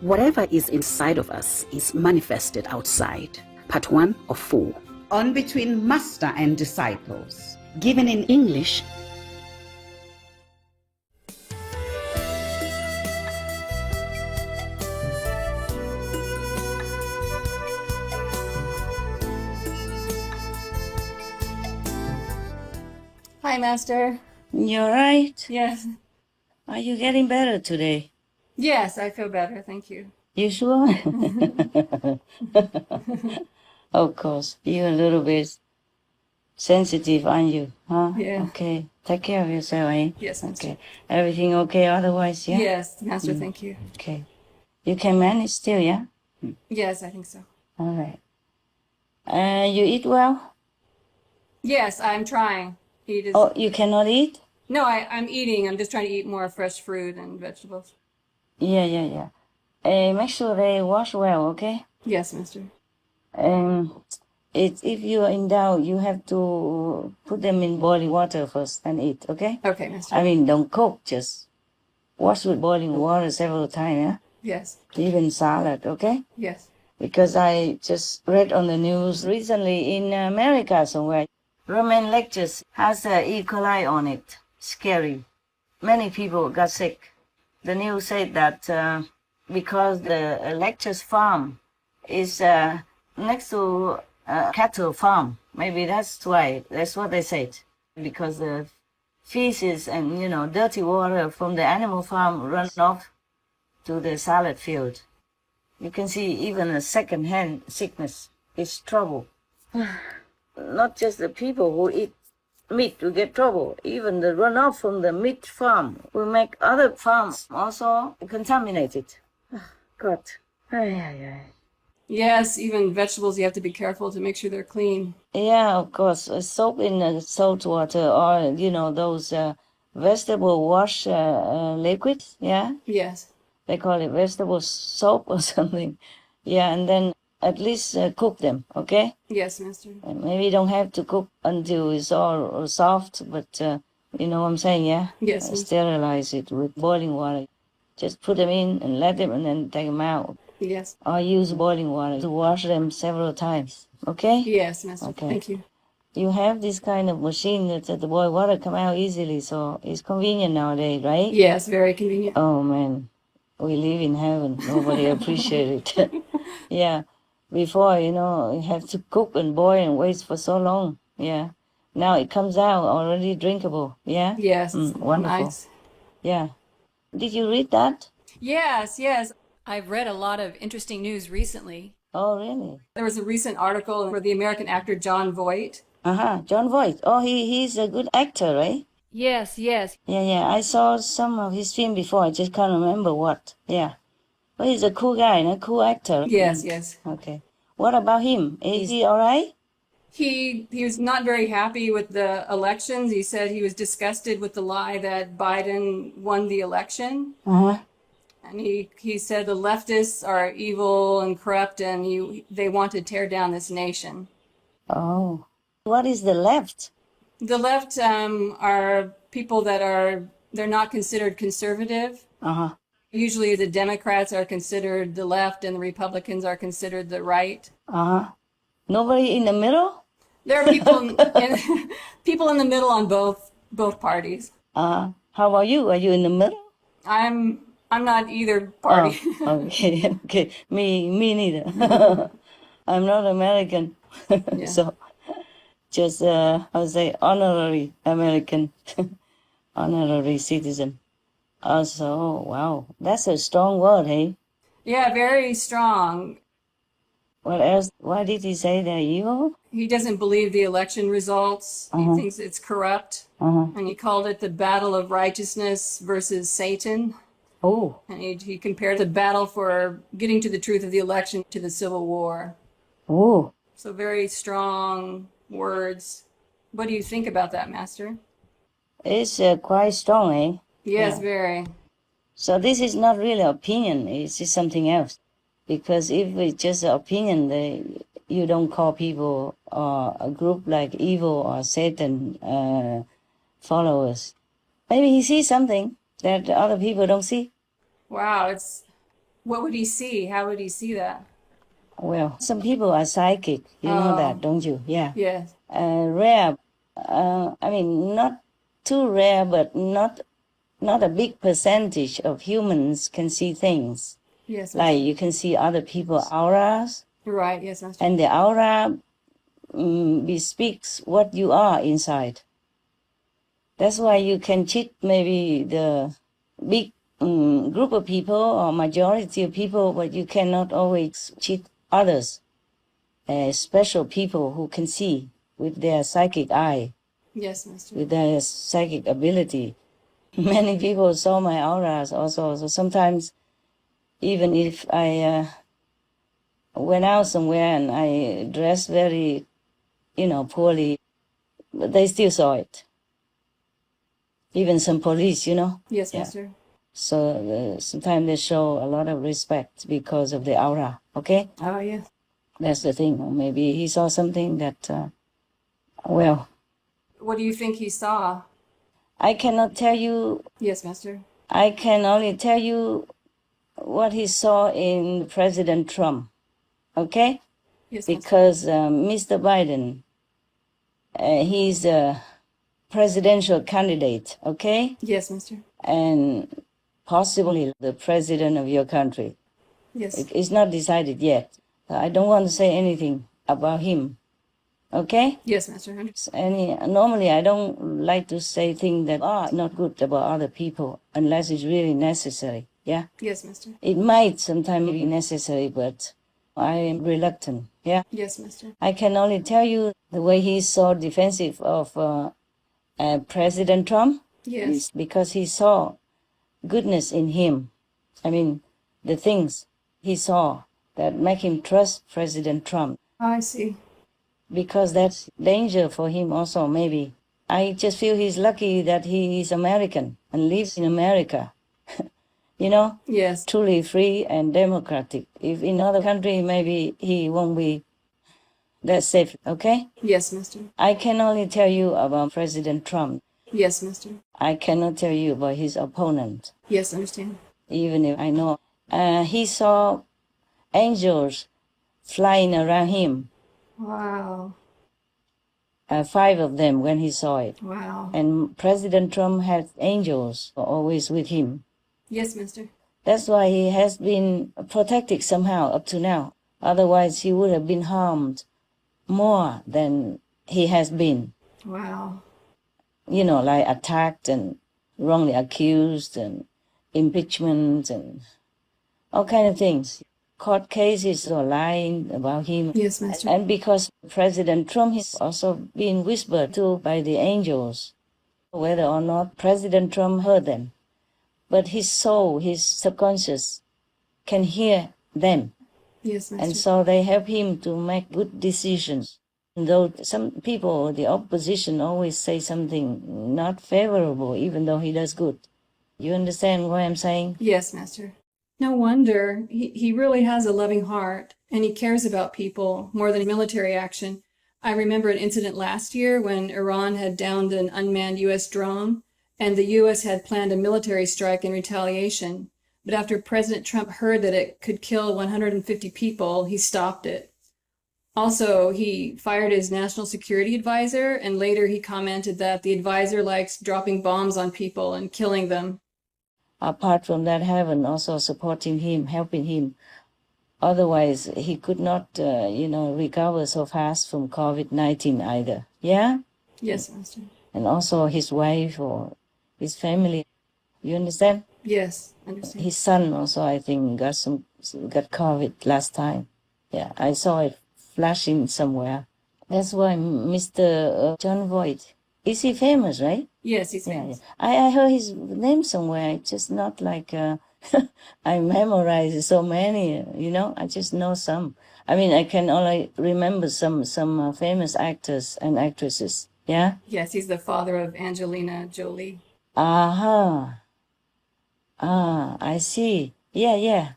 Whatever is inside of us is manifested outside. Part 1 of 4. On between master and disciples. Given in English. Hi, Master. You're right. Yes. Are you getting better today? Yes, I feel better, thank you. You sure? Of course. You're a little bit sensitive, aren't you? Huh? Yeah. Okay. Take care of yourself, eh? Yes, Master. Okay. Everything okay otherwise, yeah? Yes, Master, thank you. Okay. You can manage still, yeah? Yes, I think so. All right. You eat well? Yes, I'm trying. Oh, you cannot eat? No, I'm eating. I'm just trying to eat more fresh fruit and vegetables. Yeah. Make sure they wash well, okay? Yes, Master. If you are in doubt, you have to put them in boiling water first and eat, okay? Okay, Master. I mean, don't cook, just wash with boiling water several times, yeah? Yes. Even salad, okay? Yes. Because I just read on the news recently in America somewhere, Roman lectures has E. coli on it. Scary. Many people got sick. The news said that because the lectures farm is next to a cattle farm. Maybe that's why. That's what they said. Because the feces and, dirty water from the animal farm run off to the salad field. You can see even a second-hand sickness is trouble. Not just the people who eat meat will get trouble. Even the runoff from the meat farm will make other farms also contaminated. God. Yes, even vegetables, you have to be careful to make sure they're clean. Yeah, of course. Soap in salt water or, those vegetable wash liquids, yeah? Yes. They call it vegetable soap or something. Yeah, and then at least cook them, okay? Yes, Master. Maybe you don't have to cook until it's all soft, but you know what I'm saying, yeah? Yes, Master. Sterilize it with boiling water. Just put them in and let them and then take them out. Yes. Or use boiling water to wash them several times, okay? Yes, Master. Okay. Thank you. You have this kind of machine that the boiled water come out easily, so it's convenient nowadays, right? Yes, very convenient. Oh, man. We live in heaven. Nobody appreciates it. Yeah. Before, you have to cook and boil and wait for so long. Yeah. Now it comes out already drinkable. Yeah? Yes. Wonderful. Nice. Yeah. Did you read that? Yes. I've read a lot of interesting news recently. Oh, really? There was a recent article where the American actor Jon Voight. Jon Voight. Oh, he's a good actor, right? Yes. Yeah. I saw some of his film before. I just can't remember what. Yeah. But he's a cool guy, a cool actor. Yes. Okay. What about him? Is he all right? He was not very happy with the elections. He said he was disgusted with the lie that Biden won the election. And he said the leftists are evil and corrupt and they want to tear down this nation. Oh. What is the left? The left are people they're not considered conservative. Usually the Democrats are considered the left and the Republicans are considered the right. Nobody in the middle? There are people in the middle on both parties. How about you? Are you in the middle? I'm not either party. Oh, okay. Me neither. I'm not American. Yeah. So just I would say honorary American. Honorary citizen. Also, wow, that's a strong word, hey? Yeah, very strong. What else? Why did he say they're evil? He doesn't believe the election results. He thinks it's corrupt. And he called it the battle of righteousness versus Satan. Oh. And he compared the battle for getting to the truth of the election to the Civil War. Oh. So very strong words. What do you think about that, Master? It's quite strong, eh? Yes, very. So this is not really opinion. It's just something else. Because if it's just an opinion, you don't call people a group like evil or Satan followers. Maybe he sees something that other people don't see. Wow, What would he see? How would he see that? Well, some people are psychic. You know that, don't you? Yeah. Yes. Rare. I mean, not too rare, but not a big percentage of humans can see things. Yes. Like you can see other people's auras, Right. Yes, Master. and the aura bespeaks what you are inside. That's why you can cheat maybe the big group of people or majority of people, but you cannot always cheat others, special people who can see with their psychic eye, Yes, Master. with their psychic ability. Many people saw my auras also, so sometimes even if I went out somewhere and I dressed very, poorly, but they still saw it. Even some police, Yes, Yeah. Master. So sometimes they show a lot of respect because of the aura, okay? Oh, yes. That's the thing. Or maybe he saw something that, well, What do you think he saw? I cannot tell you. Yes, Master. I can only tell you what he saw in President Trump, okay? Yes, Master. Because Mr. Biden, he's a presidential candidate, okay? Yes, Master. And possibly the president of your country. Yes. It's not decided yet. I don't want to say anything about him, okay? Yes, Master. Normally, I don't like to say things that are not good about other people unless it's really necessary, yeah? Yes, Master. It might sometimes be necessary, but I am reluctant, yeah? Yes, Master. I can only tell you the way he's so defensive of President Trump Yes. is because he saw goodness in him. I mean, the things he saw that make him trust President Trump. I see. Because that's danger for him also, maybe. I just feel he's lucky that he is American and lives in America. Yes. Truly free and democratic. If in other country, maybe he won't be that safe, okay? Yes, Master. I can only tell you about President Trump. Yes, Master. I cannot tell you about his opponent, Yes, I understand. even if I know. He saw angels flying around him, Wow. 5 of them when he saw it. Wow. And President Trump had angels always with him. Yes, Master. That's why he has been protected somehow up to now. Otherwise, he would have been harmed more than he has been. Wow. Like attacked and wrongly accused and impeachment and all kind of things. Court cases or lying about him. Yes, Master. And because President Trump is also being whispered to by the angels, whether or not President Trump heard them. But his soul, his subconscious, can hear them. Yes, Master. And so they help him to make good decisions. Though some people, the opposition, always say something not favorable, even though he does good. You understand what I'm saying? Yes, Master. No wonder. He really has a loving heart, and he cares about people more than military action. I remember an incident last year when Iran had downed an unmanned U.S. drone, and the U.S. had planned a military strike in retaliation. But after President Trump heard that it could kill 150 people, he stopped it. Also, he fired his national security advisor, and later he commented that the advisor likes dropping bombs on people and killing them. Apart from that, heaven also supporting him, helping him. Otherwise, he could not, recover so fast from COVID-19 either. Yeah? Yes, Master. And also his wife or his family. You understand? Yes, I understand. His son also, I think, got COVID last time. Yeah, I saw it flashing somewhere. That's why Mr. John Voight, is he famous, right? Yes, he's Yeah, famous. yeah. I heard his name somewhere. It's just not like I memorized so many, I just know some. I mean, I can only remember some famous actors and actresses. Yeah? Yes, he's the father of Angelina Jolie. Uh-huh. I see. Yeah.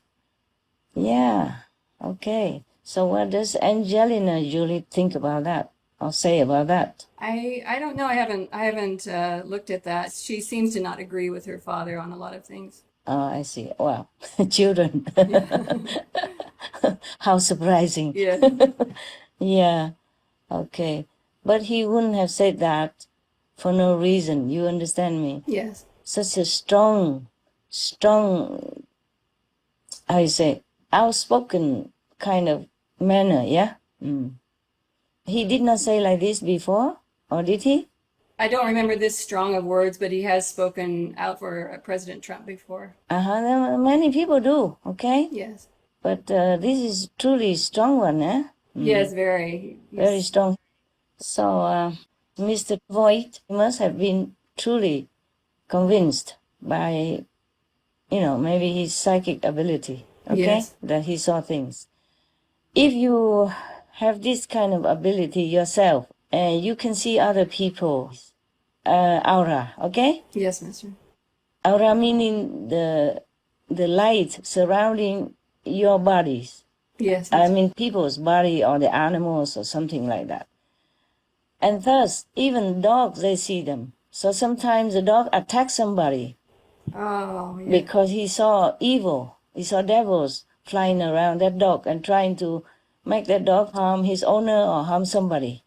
Yeah. Okay. So what does Angelina Jolie think about that or say about that? I don't know. I haven't looked at that. She seems to not agree with her father on a lot of things. Oh, I see. Wow. Children. How surprising. Yeah. Yeah. Okay. But he wouldn't have said that for no reason. You understand me? Yes. Such a strong, how you say, outspoken kind of manner, yeah? He did not say like this before, or did he? I don't remember this strong of words, but he has spoken out for President Trump before. Many people do, okay? Yes. But this is truly strong one, eh? Yes, very. Very strong. So Mr. Voigt must have been truly convinced by, maybe his psychic ability, okay? Yes. That he saw things. If you have this kind of ability yourself, you can see other people's aura, okay? Yes, Mister. Aura meaning the light surrounding your bodies. Yes. I mean people's body or the animals or something like that. And thus, even dogs, they see them. So sometimes the dog attacks somebody Oh, yeah. because he saw evil. He saw devils flying around that dog and trying to make that dog harm his owner or harm somebody.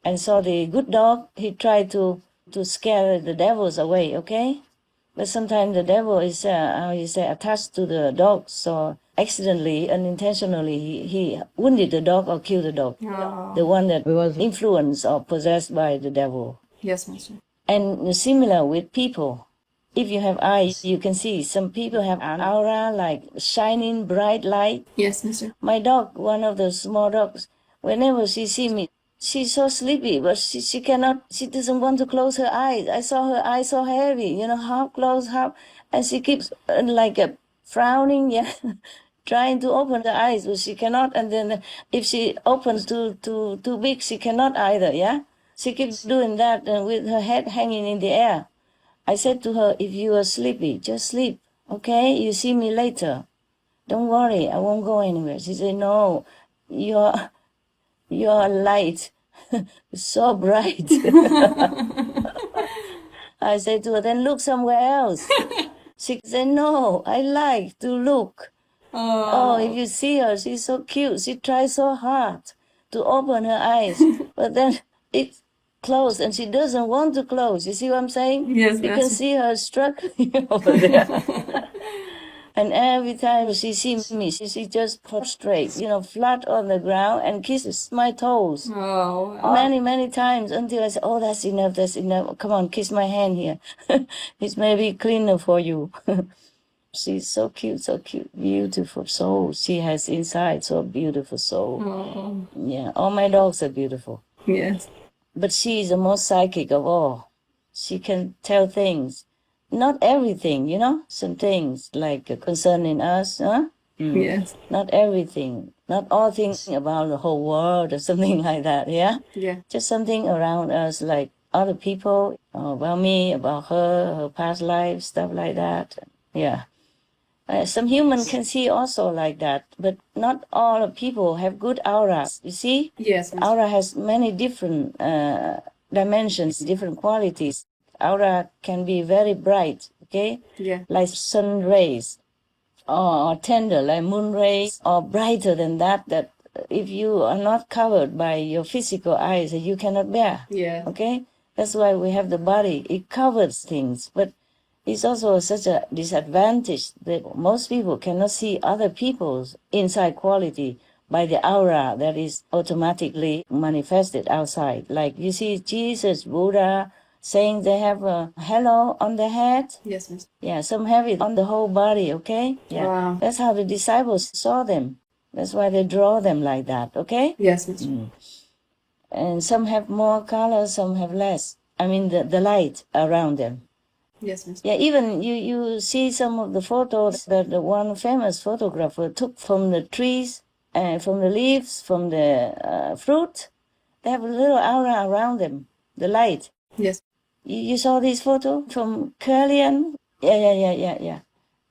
And so the good dog, he tried to scare the devils away, okay? But sometimes the devil is, attached to the dog, so accidentally, unintentionally, he wounded the dog or killed the dog. Oh. The one that was influenced or possessed by the devil. Yes, Mister. And similar with people. If you have eyes, you can see some people have an aura like shining bright light. Yes, Mister. My dog, one of the small dogs, whenever she sees me, she's so sleepy, but she doesn't want to close her eyes. I saw her eyes so heavy, half closed, half, and she keeps frowning, yeah, trying to open the eyes, but she cannot. And then if she opens too big, she cannot either, yeah. She keeps doing that with her head hanging in the air. I said to her, if you are sleepy, just sleep, okay? You see me later. Don't worry, I won't go anywhere. She said, no, your light is so bright. I said to her, then look somewhere else. She said, no, I like to look. Oh, if you see her, she's so cute. She tries so hard to open her eyes, but then it's closed and she doesn't want to close. You see what I'm saying? Yes, You can see her struggling over there. And every time she sees me, she just prostrates, flat on the ground and kisses my toes. Oh. Many, many times until I say, oh, that's enough. Come on, kiss my hand here. It's maybe cleaner for you. She's so cute, beautiful soul. She has inside so beautiful soul. Oh. Yeah, all my dogs are beautiful. Yes. But she is the most psychic of all. She can tell things. Not everything, some things like concerning us, huh? Yes. Not everything. Not all things about the whole world or something like that, yeah? Yeah. Just something around us like other people, about me, about her past life, stuff like that. Yeah. Some human can see also like that, but not all people have good auras, you see? Yes. Aura has many different dimensions, different qualities. Aura can be very bright, okay? Yeah. Like sun rays, or tender like moon rays, or brighter than that if you are not covered by your physical eyes, you cannot bear. Yeah. Okay? That's why we have the body. It covers things, but it's also such a disadvantage that most people cannot see other people's inside quality by the aura that is automatically manifested outside. Like you see Jesus, Buddha, saying they have a halo on the head. Yes, Mister. Yeah, some have it on the whole body, okay? Yeah. Wow. That's how the disciples saw them. That's why they draw them like that, okay? Yes, Mister. And some have more color, some have less. I mean, the light around them. Yes, Mister. Yeah, even you see some of the photos that the one famous photographer took from the trees, from the leaves, from the fruit. They have a little aura around them, the light. Yes. You saw this photo from Korean? Yeah.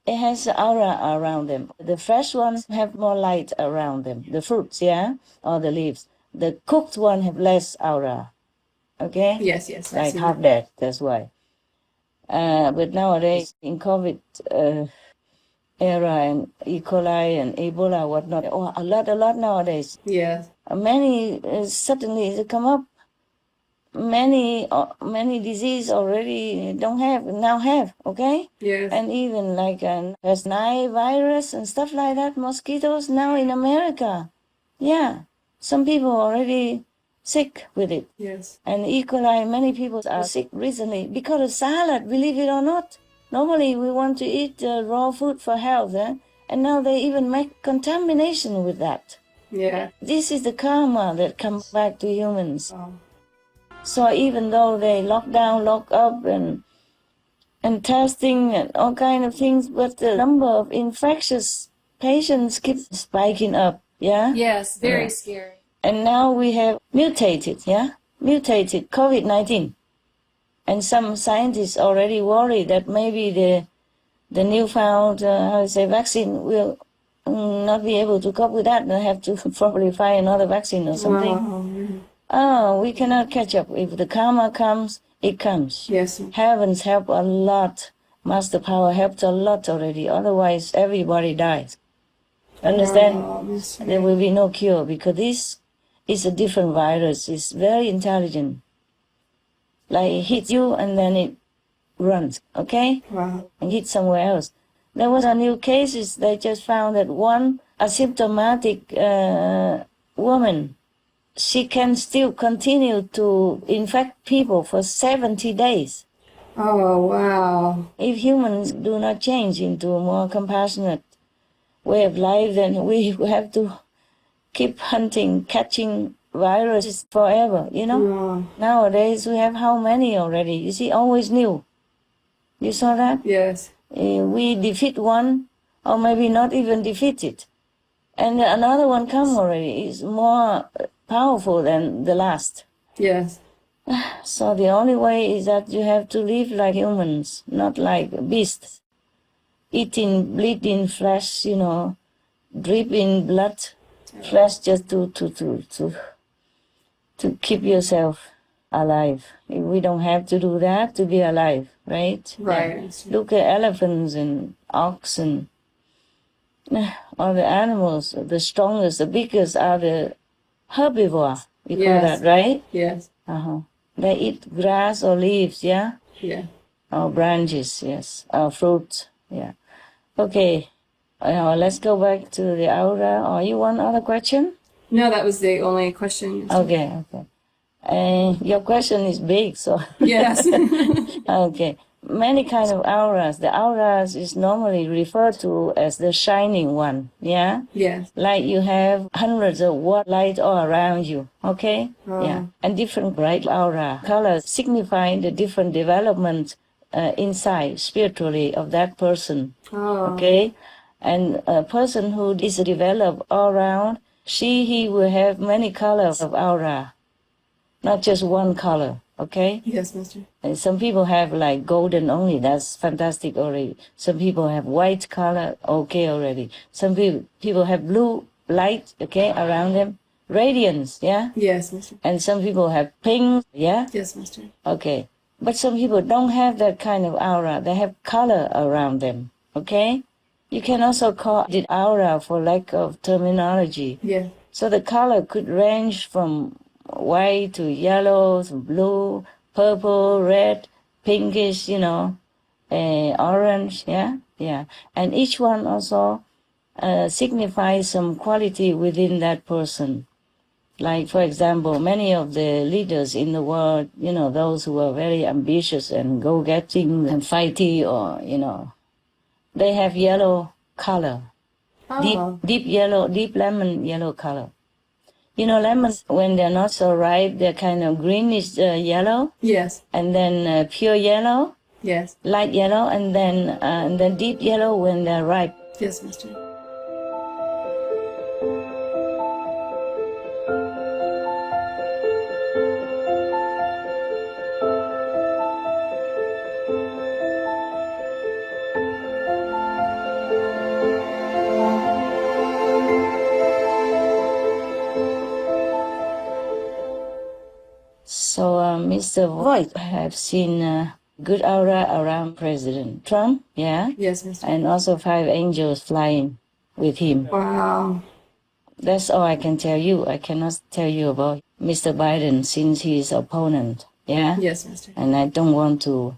It has aura around them. The fresh ones have more light around them. The fruits, yeah, or the leaves. The cooked one have less aura. Okay? Yes. Like half dead. That's why. But nowadays, in COVID era and E. coli and Ebola, whatnot, a lot nowadays. Yes. Many suddenly they come up. Many disease already now have, okay? Yes. And even like West Nile virus and stuff like that, mosquitoes now in America. Yeah, some people already sick with it. Yes. And E. coli, many people are sick recently because of salad, believe it or not. Normally we want to eat raw food for health, and now they even make contamination with that. Yeah. This is the karma that comes back to humans. Oh. So even though they lock down, lock up, and testing and all kind of things, but the number of infectious patients keeps spiking up. Yeah. Yes. Very scary. And now we have mutated COVID-19, and some scientists already worry that maybe the newfound vaccine will not be able to cope with that, and have to probably find another vaccine or something. Oh, we cannot catch up. If the karma comes, it comes. Yes. Heavens help a lot. Master power helped a lot already. Otherwise, everybody dies. Understand? There will be no cure, because this is a different virus. It's very intelligent. Like it hits you and then it runs, okay? Wow. And hit somewhere else. There was a new cases. They just found that one asymptomatic woman, she can still continue to infect people for 70 days. Oh, wow. If humans do not change into a more compassionate way of life, then we have to keep hunting, catching viruses forever, Nowadays, we have how many already? You see, always new. You saw that? Yes. We defeat one, or maybe not even defeat it. And another one come already. It's more powerful than the last. Yes. So the only way is that you have to live like humans, not like beasts. Eating, bleeding flesh, dripping blood, flesh, just to keep yourself alive. We don't have to do that to be alive, right? Right. Look at elephants and oxen. All the animals, the strongest, the biggest are the herbivore. You call that, right? Yes. They eat grass or leaves, yeah? Yeah. Or branches, yes. Or fruits, yeah. Okay, let's go back to the aura. Or you want other question? No, that was the only question. Okay. Your question is big, so... Yes. Okay. Many kind of auras. The auras is normally referred to as the shining one, yeah? Yes. Like you have hundreds of watt light all around you, okay? Oh. Yeah. And different bright aura colors signifying the different development inside, spiritually, of that person, okay? And a person who is developed all around, he will have many colors of aura, not just one color, okay? Yes, Master. And some people have like golden only, that's fantastic already. Some people have white color, okay already. Some people have blue light, okay, around them. Radiance, yeah? Yes, Master. And some people have pink, yeah? Yes, Master. Okay. But some people don't have that kind of aura. They have color around them, okay? You can also call it aura for lack of terminology. Yeah. So the color could range from white to yellow to blue, purple, red, pinkish, orange, yeah? Yeah. And each one also signifies some quality within that person. Like, for example, many of the leaders in the world, those who are very ambitious and go-getting and fighty, or, they have yellow color. Oh. Deep yellow, deep lemon yellow color. Lemons, when they're not so ripe, they're kind of greenish yellow. Yes. And then pure yellow. Yes. Light yellow, and then deep yellow when they're ripe. Yes, Master. So, Mr. Voigt, I have seen good aura around President Trump, yeah? Yes, Master. And also 5 angels flying with him. Wow. That's all I can tell you. I cannot tell you about Mr. Biden since he is opponent, yeah? Yes, Master. And I don't want to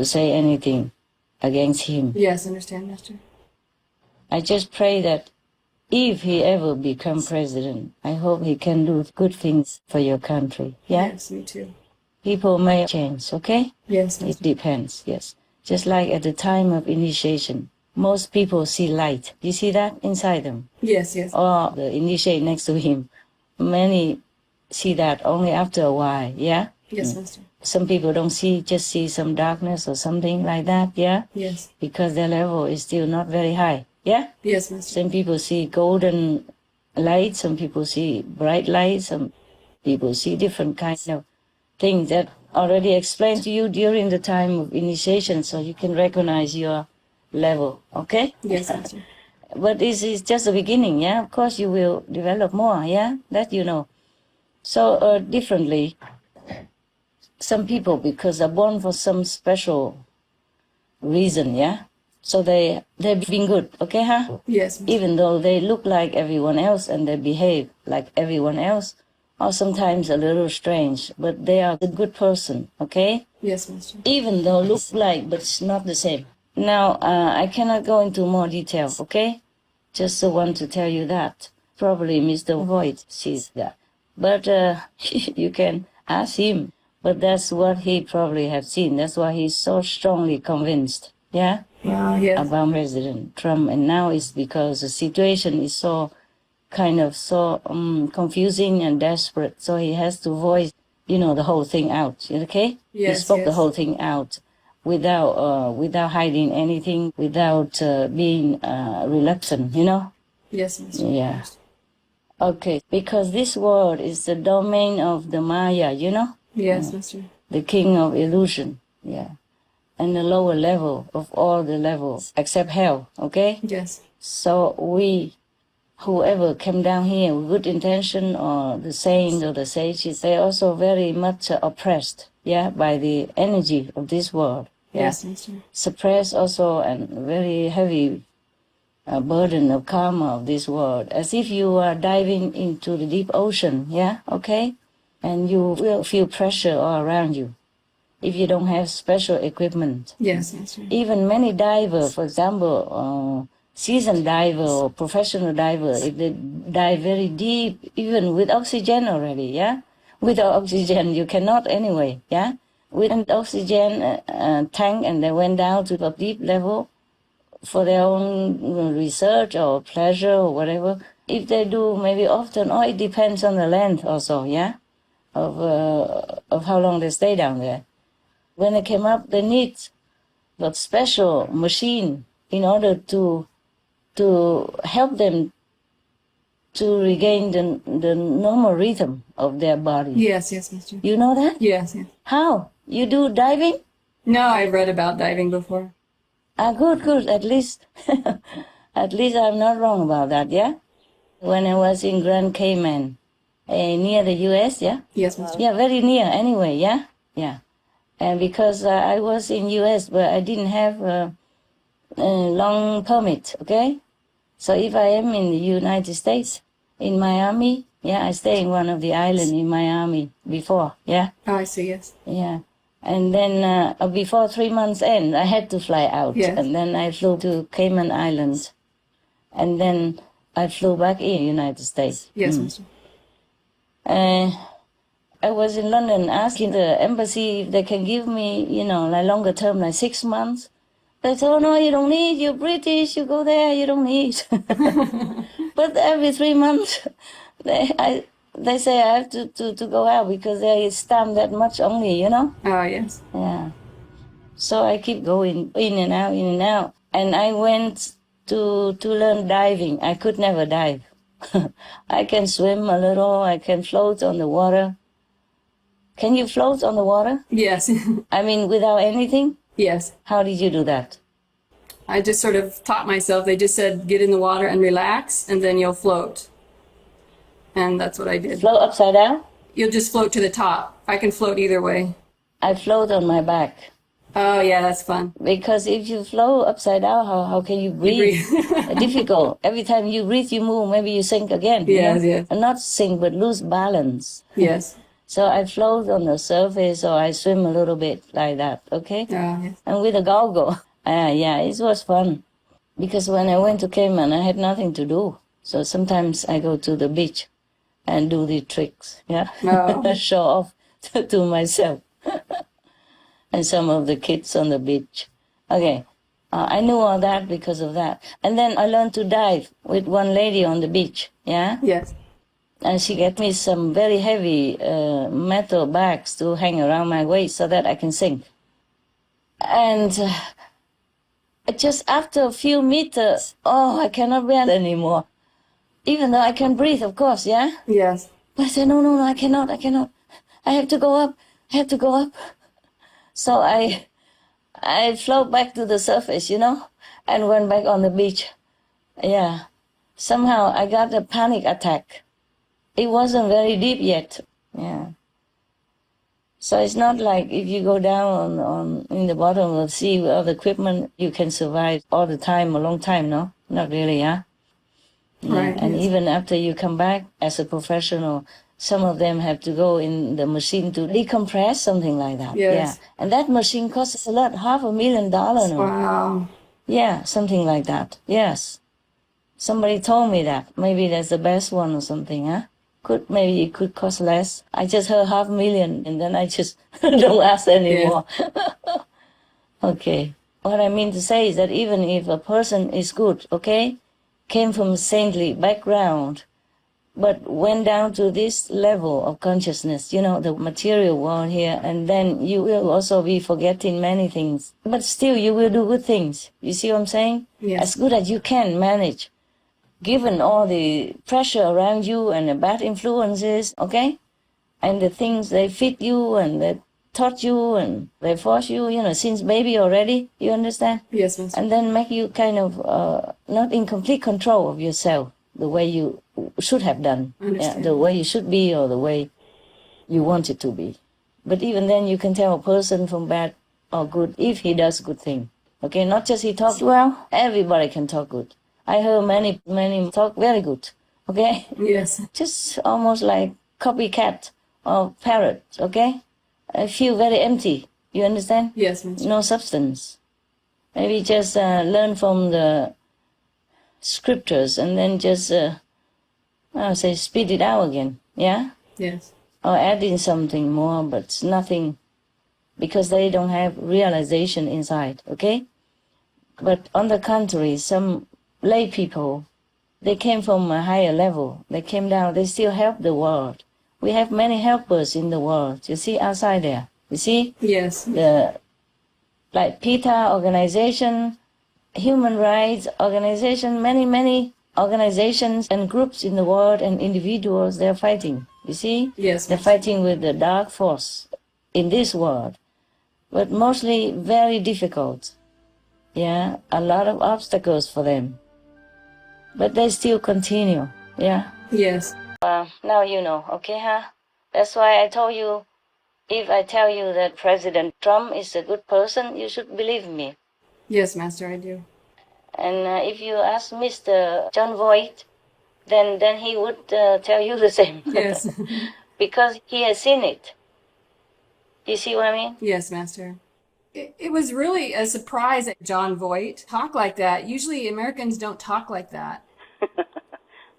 say anything against him. Yes, understand, Master. I just pray that if he ever become president, I hope he can do good things for your country, yeah? Yes, me too. People may change, okay? Yes, It Master. depends, yes. Just like at the time of initiation, most people see light. You see that inside them? Yes, yes. Or the initiate next to him. Many see that only after a while, yeah? Yes, Master. Some people don't see, just see some darkness or something like that, yeah? Yes. Because their level is still not very high, yeah? Yes, Master. Some people see golden light, some people see bright light, some people see different kinds of things that already explained to you during the time of initiation, so you can recognize your level, okay? Yes, Master. But this is just the beginning, yeah? Of course you will develop more, yeah? That you know. So differently, some people, because they're born for some special reason, yeah? So they've been good, okay, huh? Yes, Master. Even though they look like everyone else and they behave like everyone else, or sometimes a little strange, but they are a good person, okay? Yes, Master. Even though look like, but it's not the same. Now, I cannot go into more detail, okay? Just want to tell you that. Probably Mr. Voigt sees that. But you can ask him. But that's what he probably have seen. That's why he's so strongly convinced, yeah? Wow, yes. About President Trump. And now it's because the situation is so confusing and desperate. So he has to voice, the whole thing out, okay? Yes, he spoke the yes. whole thing out without hiding anything, without being reluctant, Yes, Master. Yeah. Okay, because this world is the domain of the Maya, Yes, Master. the king of illusion, yeah. And the lower level of all the levels, except hell, okay? Yes. So whoever came down here with good intention, or the saints or the sages, they're also very much oppressed, yeah, by the energy of this world. Yeah? Yes, Master. Suppressed also, and very heavy burden of karma of this world, as if you are diving into the deep ocean, yeah, okay? And you will feel pressure all around you if you don't have special equipment. Yes, Master. Even many divers, for example, seasoned diver or professional diver, if they dive very deep, even with oxygen already, yeah? Without oxygen, you cannot anyway, yeah? With an oxygen tank, and they went down to a deep level for their own research or pleasure or whatever. If they do, maybe often, or it depends on the length also, yeah? Of how long they stay down there. When they came up, they need a special machine in order to help them to regain the normal rhythm of their body. Yes, yes, Master. You know that? Yes, yes. How? You do diving? No, I've read about diving before. Good. At least I'm not wrong about that, yeah? When I was in Grand Cayman, near the U.S., yeah? Yes, Master. Yeah, very near anyway, yeah? Yeah. And because I was in U.S., but I didn't have a long permit, okay? So if I am in the United States, in Miami, yeah, I stay in one of the islands in Miami before, yeah? Oh, I see, yes. Yeah. And then before 3 months end, I had to fly out. Yes. And then I flew to Cayman Islands. And then I flew back in United States. Yes, Master. I was in London asking the embassy if they can give me, like longer term, like 6 months. They said, oh, no, you don't need, you're British, you go there, you don't need. But every 3 months, they say I have to go out because they stamp that much only, Oh, yes. Yeah. So I keep going in and out. And I went to learn diving. I could never dive. I can swim a little, I can float on the water. Can you float on the water? Yes. I mean, without anything? Yes. How did you do that? I just sort of taught myself. They just said, get in the water and relax, and then you'll float. And that's what I did. Float upside down? You'll just float to the top. I can float either way. I float on my back. Oh, yeah, that's fun. Because if you flow upside down, how can you breathe? Difficult. Every time you breathe, you move, maybe you sink again. Yes, yes. And not sink, but lose balance. Yes. So I float on the surface or I swim a little bit like that, okay? Yes. And with a goggle. Yeah, it was fun. Because when I went to Cayman, I had nothing to do. So sometimes I go to the beach and do the tricks, yeah? Oh. Show off to myself. And some of the kids on the beach. Okay, I knew all that because of that. And then I learned to dive with one lady on the beach, yeah? Yes. And she gave me some very heavy metal bags to hang around my waist so that I can sink. And just after a few meters, I cannot bear anymore. Even though I can breathe, of course, yeah? Yes. But I said, no, I cannot. I have to go up. So I float back to the surface, and went back on the beach. Yeah. Somehow I got a panic attack. It wasn't very deep yet. Yeah. So it's not like if you go down on in the bottom of the sea with all the equipment, you can survive all the time, a long time, no? Not really, yeah? Right. And yes. even after you come back as a professional, some of them have to go in the machine to decompress, something like that. Yes. Yeah. And that machine costs a lot, $500,000. No? Wow. Yeah, something like that. Yes. Somebody told me that. Maybe that's the best one or something, huh? Maybe it could cost less. I just heard $500,000 and then I just don't ask anymore. Yeah. Okay. What I mean to say is that even if a person is good, okay, came from a saintly background, but went down to this level of consciousness, the material world here, and then you will also be forgetting many things. But still, you will do good things. You see what I'm saying? Yes. As good as you can manage, given all the pressure around you and the bad influences, okay? And the things they feed you and they taught you and they force you, since baby already, you understand? Yes, Master. And then make you kind of not in complete control of yourself, the way you should have done, the way you should be or the way you want it to be. But even then you can tell a person from bad or good if he does good thing. Okay, not just he talks well, everybody can talk good. I heard many talk very good, okay? Yes. Just almost like copycat or parrot, okay? I feel very empty, you understand? Yes, Master. No substance. Maybe just learn from the scriptures and then just spit it out again, yeah? Yes. Or add in something more, but nothing, because they don't have realization inside, okay? But on the contrary, some lay people, they came from a higher level. They came down, they still help the world. We have many helpers in the world, you see, outside there. You see? Yes. Like PETA organization, human rights organization, many organizations and groups in the world and individuals, they're fighting. You see? Yes. They're fighting with the dark force in this world, but mostly very difficult. Yeah, a lot of obstacles for them. But they still continue, yeah? Yes. Now you know, okay, huh? That's why I told you, if I tell you that President Trump is a good person, you should believe me. Yes, Master, I do. And if you ask Mr. John Voight, then he would tell you the same. Yes. Because he has seen it. You see what I mean? Yes, Master. It was really a surprise that John Voight talked like that. Usually Americans don't talk like that.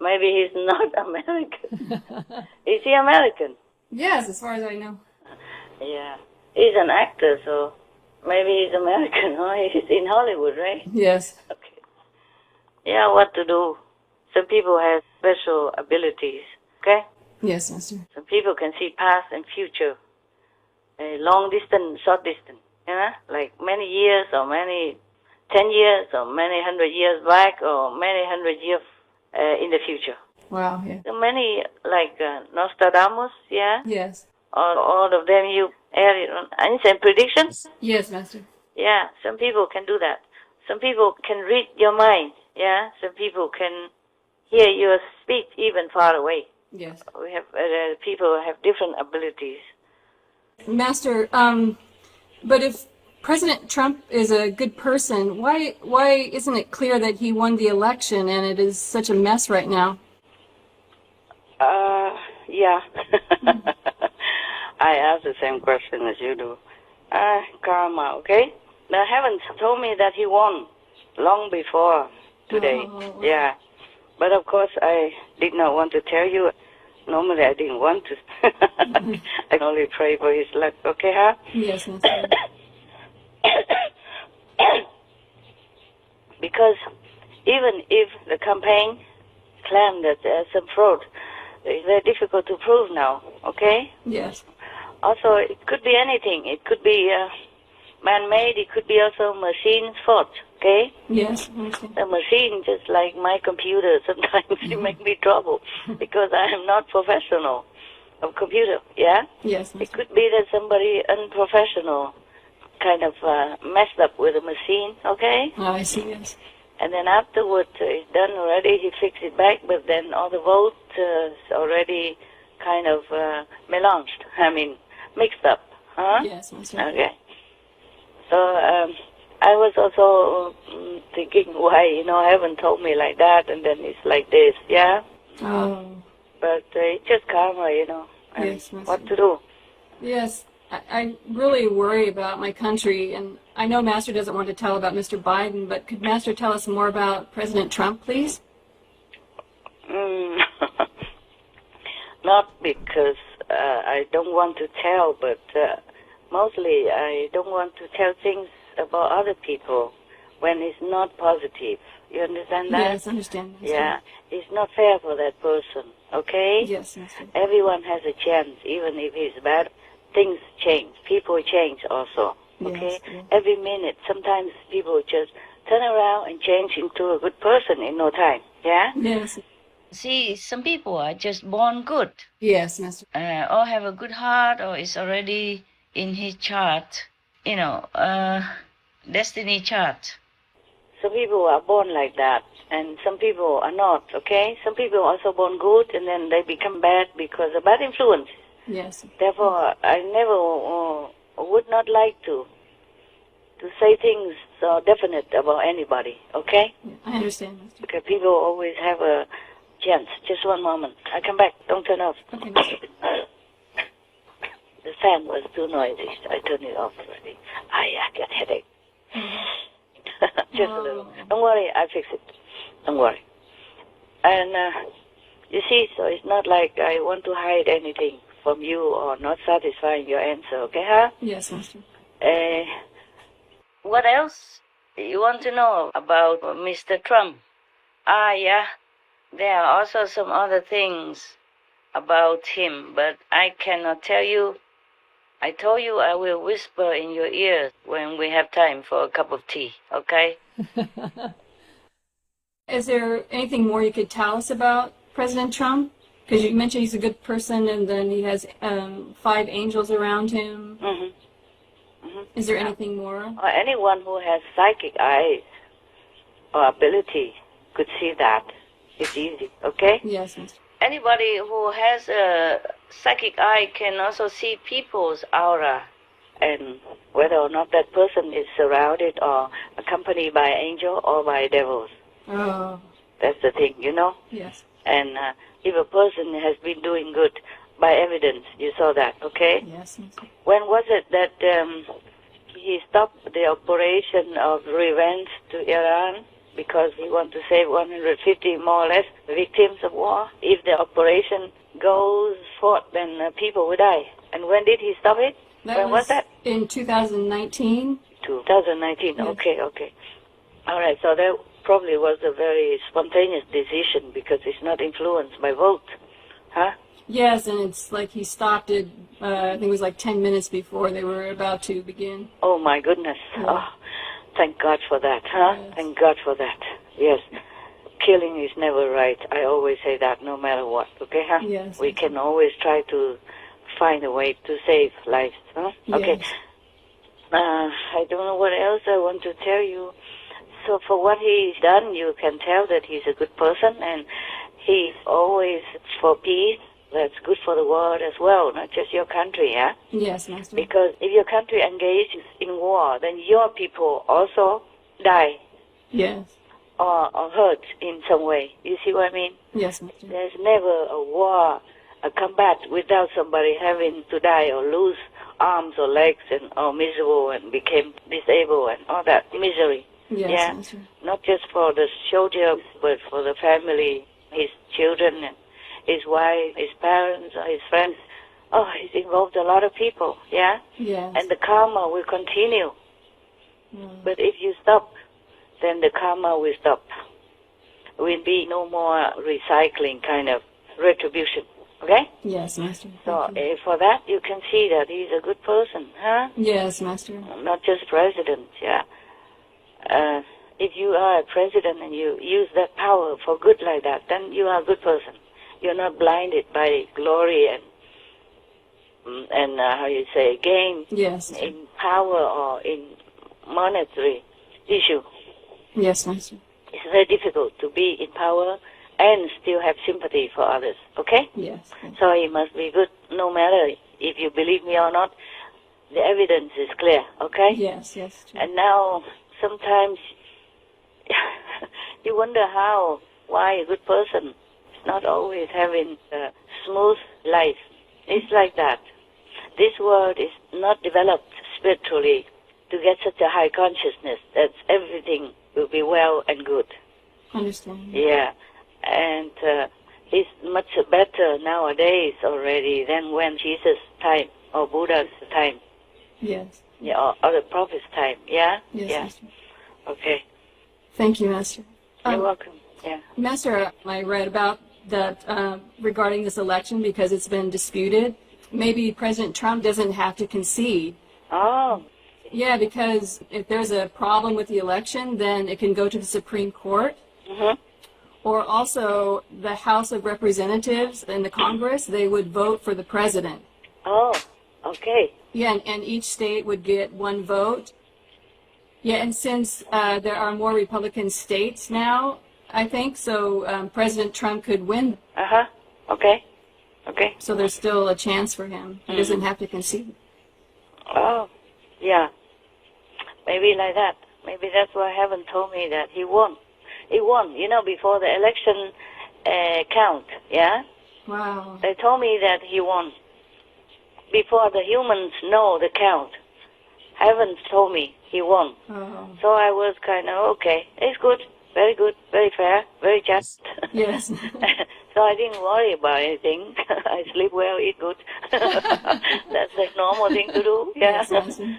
Maybe he's not American. Is he American? Yes, as far as I know. Yeah. He's an actor, so maybe he's American, huh? He's in Hollywood, right? Yes. Okay. Yeah, what to do? Some people have special abilities, okay? Yes, Master. Some people can see past and future, long distance, short distance, like many years or many 10 years or many 100 years back or many 100 years in the future. Wow, yeah. So many, like Nostradamus, yeah? Yes. All of them, you ancient predictions? Yes, Master. Yeah, some people can do that. Some people can read your mind, yeah? Some people can hear your speech even far away. Yes. We have people have different abilities. Master, but if President Trump is a good person. Why isn't it clear that he won the election and it is such a mess right now? Yeah. I ask the same question as you do. Karma, okay? The heavens told me that he won long before today. Oh. Yeah. But of course, I did not want to tell you. Normally, I didn't want to. I can only pray for his luck, okay, huh? Yes, Mr. Because even if the campaign claimed that there's some fraud, it's very difficult to prove now, okay? Yes. Also, it could be anything. It could be man-made. It could be also machine's fault, okay? Yes, I understand. The machine, just like my computer, sometimes it makes me trouble because I am not professional of computer, yeah? Yes, It Mr. could be that somebody unprofessional kind of messed up with the machine, okay? Oh, I see, yes. And then afterwards, it's done already, he fixed it back, but then all the votes already kind of melanged, mixed up, huh? Yes, Mr. Okay. So I was also thinking, why, heaven told me like that, and then it's like this, yeah? Oh. But it's just karma, and Yes, Mr. what to do. Yes, I really worry about my country, and I know Master doesn't want to tell about Mr. Biden, but could Master tell us more about President Trump, please? Not because I don't want to tell, but mostly I don't want to tell things about other people when it's not positive. You understand that? Yes, I understand. Master. Yeah, it's not fair for that person, okay? Yes, Master. Everyone has a chance, even if he's bad. Things change. People change also, okay? Yes. Every minute, sometimes people just turn around and change into a good person in no time, yeah? Yes. See, some people are just born good. Yes, Master. Or have a good heart, or is already in his chart, destiny chart. Some people are born like that, and some people are not, okay? Some people are also born good, and then they become bad because of bad influence. Yes. Therefore, I never would not like to say things so definite about anybody, okay? I understand, Master. Because people always have a chance. Just one moment. I come back. Don't turn off. Okay, Master. The fan was too noisy. I turned it off already. I get headache. Just a little. Don't worry, I fix it. Don't worry. And you see, so it's not like I want to hide anything from you or not satisfying your answer, okay, huh? Yes, Master. What else you want to know about Mr. Trump? Yeah. There are also some other things about him, but I cannot tell you. I told you I will whisper in your ear when we have time for a cup of tea, okay? Is there anything more you could tell us about President Trump? Because you mentioned he's a good person, and then he has 5 angels around him. Mm-hmm. Mm-hmm. Is there anything more? Or anyone who has psychic eyes or ability could see that. It's easy, okay? Yes, Master. Anybody who has a psychic eye can also see people's aura, and whether or not that person is surrounded or accompanied by angel or by devils. Oh. That's the thing, Yes. And if a person has been doing good, by evidence, you saw that, okay? Yes, Master. When was it that he stopped the operation of revenge to Iran because he wanted to save 150 more or less victims of war? If the operation goes forth, then people will die. And when did he stop it? When was that? In 2019. 2019, Yes. Okay. All right, so that probably was a very spontaneous decision because it's not influenced by vote, huh? Yes, and it's like he stopped it, I think it was like 10 minutes before they were about to begin. Oh, my goodness. Yeah. Oh, thank God for that, huh? Yes. Thank God for that. Yes. Killing is never right. I always say that no matter what, okay, huh? Yes. We can always try to find a way to save lives, huh? Okay. Yes. I don't know what else I want to tell you. So for what he's done, you can tell that he's a good person, and he's always for peace, that's good for the world as well, not just your country, yeah? Yes, Master. Because if your country engages in war, then your people also die Yes. or hurt in some way. You see what I mean? Yes, Master. There's never a war, a combat without somebody having to die or lose arms or legs or miserable and became disabled and all that misery. Yes, yeah, Master. not just for the soldier, but for the family, his children, and his wife, his parents, or his friends. Oh, he's involved a lot of people, yeah? Yes. And the karma will continue. But if you stop, then the karma will stop. Will be no more recycling kind of retribution, okay? Yes, Master. So for that, you can see that he's a good person, huh? Yes, Master. Not just president, yeah. If you are a president and you use that power for good like that, then you are a good person. You're not blinded by glory and how you say, gain Yes. in power or in monetary issue. Yes, Master. It's very difficult to be in power and still have sympathy for others, okay? Yes. So he must be good no matter if you believe me or not. The evidence is clear, okay? Yes, yes. True. And now sometimes you wonder why a good person is not always having a smooth life. It's like that. This world is not developed spiritually to get such a high consciousness that everything will be well and good. Understand. Yeah. And it's much better nowadays already than when Jesus' time or Buddha's time. Yes. Yeah, or the prophet's time. Yeah? Yes, yeah. Master. Okay. Thank you, Master. You're welcome. Yeah. Master, I read about that regarding this election because it's been disputed. Maybe President Trump doesn't have to concede. Oh. Yeah, because if there's a problem with the election, then it can go to the Supreme Court. Mm-hmm. Or also the House of Representatives and the Congress, they would vote for the president. Oh, okay. Yeah, and each state would get one vote. Yeah, and since there are more Republican states now, I think, so President Trump could win. Uh-huh. Okay. Okay. So there's still a chance for him. He doesn't have to concede. Oh, yeah. Maybe like that. Maybe that's why heaven told me that he won. He won, before the election count, yeah? Wow. They told me that he won. Before the humans know the count, heaven told me he won. Oh. So I was kind of, okay, it's good, very fair, very just. Yes. So I didn't worry about anything. I sleep well, eat good. That's the normal thing to do, yeah? Yes, Master.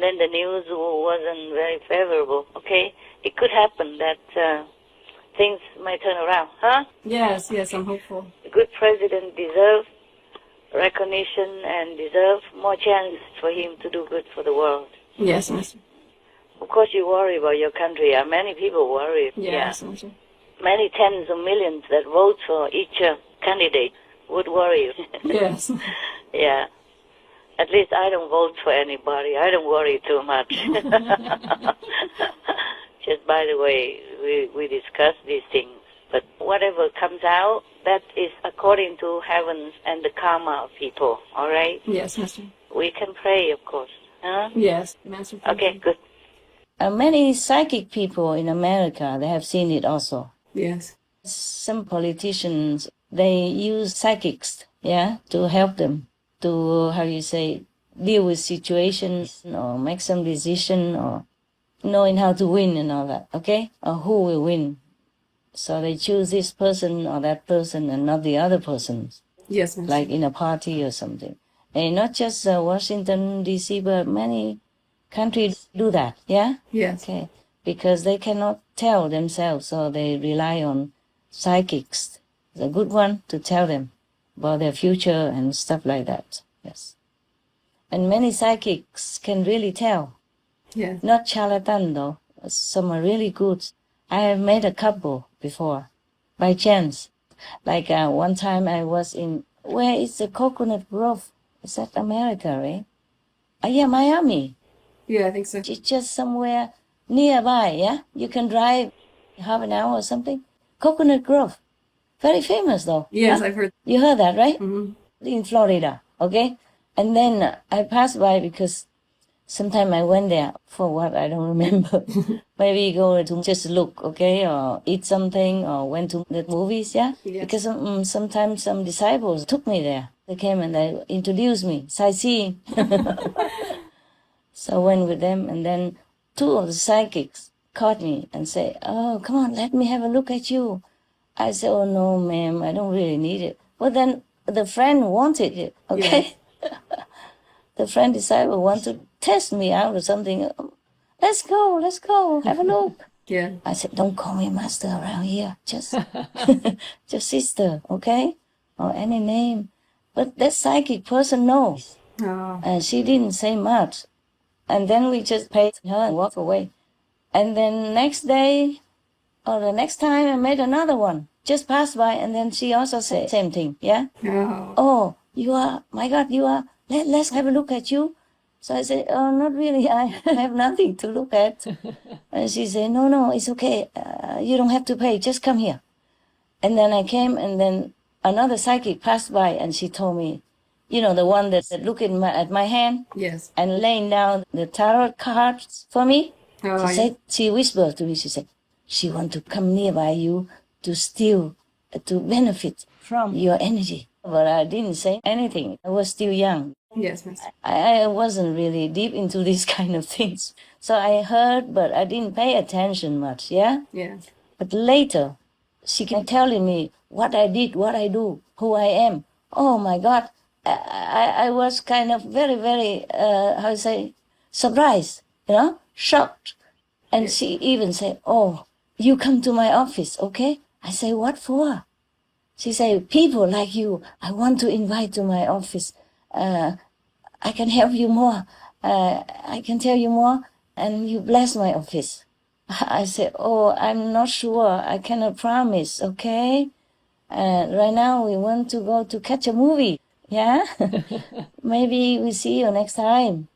Then the news wasn't very favorable, okay? It could happen that things might turn around, huh? Yes, I'm hopeful. A good president deserves recognition and deserves more chance for him to do good for the world. Yes, Master. Of course you worry about your country. Many people worry. Yes, Master. Many tens of millions that vote for each candidate would worry. Yes. Yeah. At least I don't vote for anybody. I don't worry too much. Just by the way, we discuss these things. But whatever comes out, that is according to heavens and the karma of people, all right? Yes, Master. We can pray, of course. Huh? Yes, Master. Okay, good. Many psychic people in America, they have seen it also. Yes. Some politicians, they use psychics, to help them to, deal with situations or make some decision or knowing how to win and all that, okay? Or who will win. So they choose this person or that person and not the other person, Yes, Master. like in a party or something. And not just Washington, D.C., but many countries do that, yeah? Yes. Okay. Because they cannot tell themselves, so they rely on psychics. It's a good one to tell them about their future and stuff like that, yes. And many psychics can really tell. Yes. Not charlatan though. Some are really good. I have met a couple before, by chance. Like one time I was in, where is the Coconut Grove? Is that America, right? Yeah, Miami. Yeah, I think so. It's just somewhere nearby, yeah? You can drive half an hour or something. Coconut Grove. Very famous though. Yes, Huh? I've heard. You heard that, right? Mm-hmm. In Florida, okay? And then I passed by because sometime I went there for what, I don't remember. Maybe go to just look, okay, or eat something, or went to the movies, yeah? Yes. Because sometimes some disciples took me there. They came and they introduced me, sightseeing. So I went with them, and then two of the psychics caught me and said, "Oh, come on, let me have a look at you." I said, "Oh, no, ma'am, I don't really need it." But then the friend wanted it, okay? Yes. The friend disciple wanted to test me out or something. Let's go, have a look. Yeah. I said, "Don't call me master around here, just sister, okay? Or any name." But that psychic person knows. Oh. And she didn't say much. And then we just paid her and walked away. And then next day, or the next time, I met another one. Just passed by, and then she also said same thing, yeah? Oh. "Oh, you are, my God, you are, let's have a look at you." So I said, "Oh, not really, I have nothing to look at." And she said, no, it's okay. You don't have to pay, just come here." And then I came, and then another psychic passed by, and she told me, you know, the one that looked at my hand Yes. and laying down the tarot cards for me. Oh, She said, she whispered to me, she said, "She want to come nearby you to steal, to benefit from your energy." But I didn't say anything. I was still young. Yes, Master. I wasn't really deep into these kind of things. So I heard, but I didn't pay attention much, yeah? Yeah. But later, she kept telling me what I did, what I do, who I am. Oh my God. I was kind of very, very, how to say, surprised, you know, shocked. And she even said, "Oh, you come to my office, okay?" I say, "What for?" She said, "People like you, I want to invite to my office. I can help you more. I can tell you more, and you bless my office." I said, "Oh, I'm not sure. I cannot promise, okay? Right now we want to go to catch a movie, yeah? Maybe we see you next time."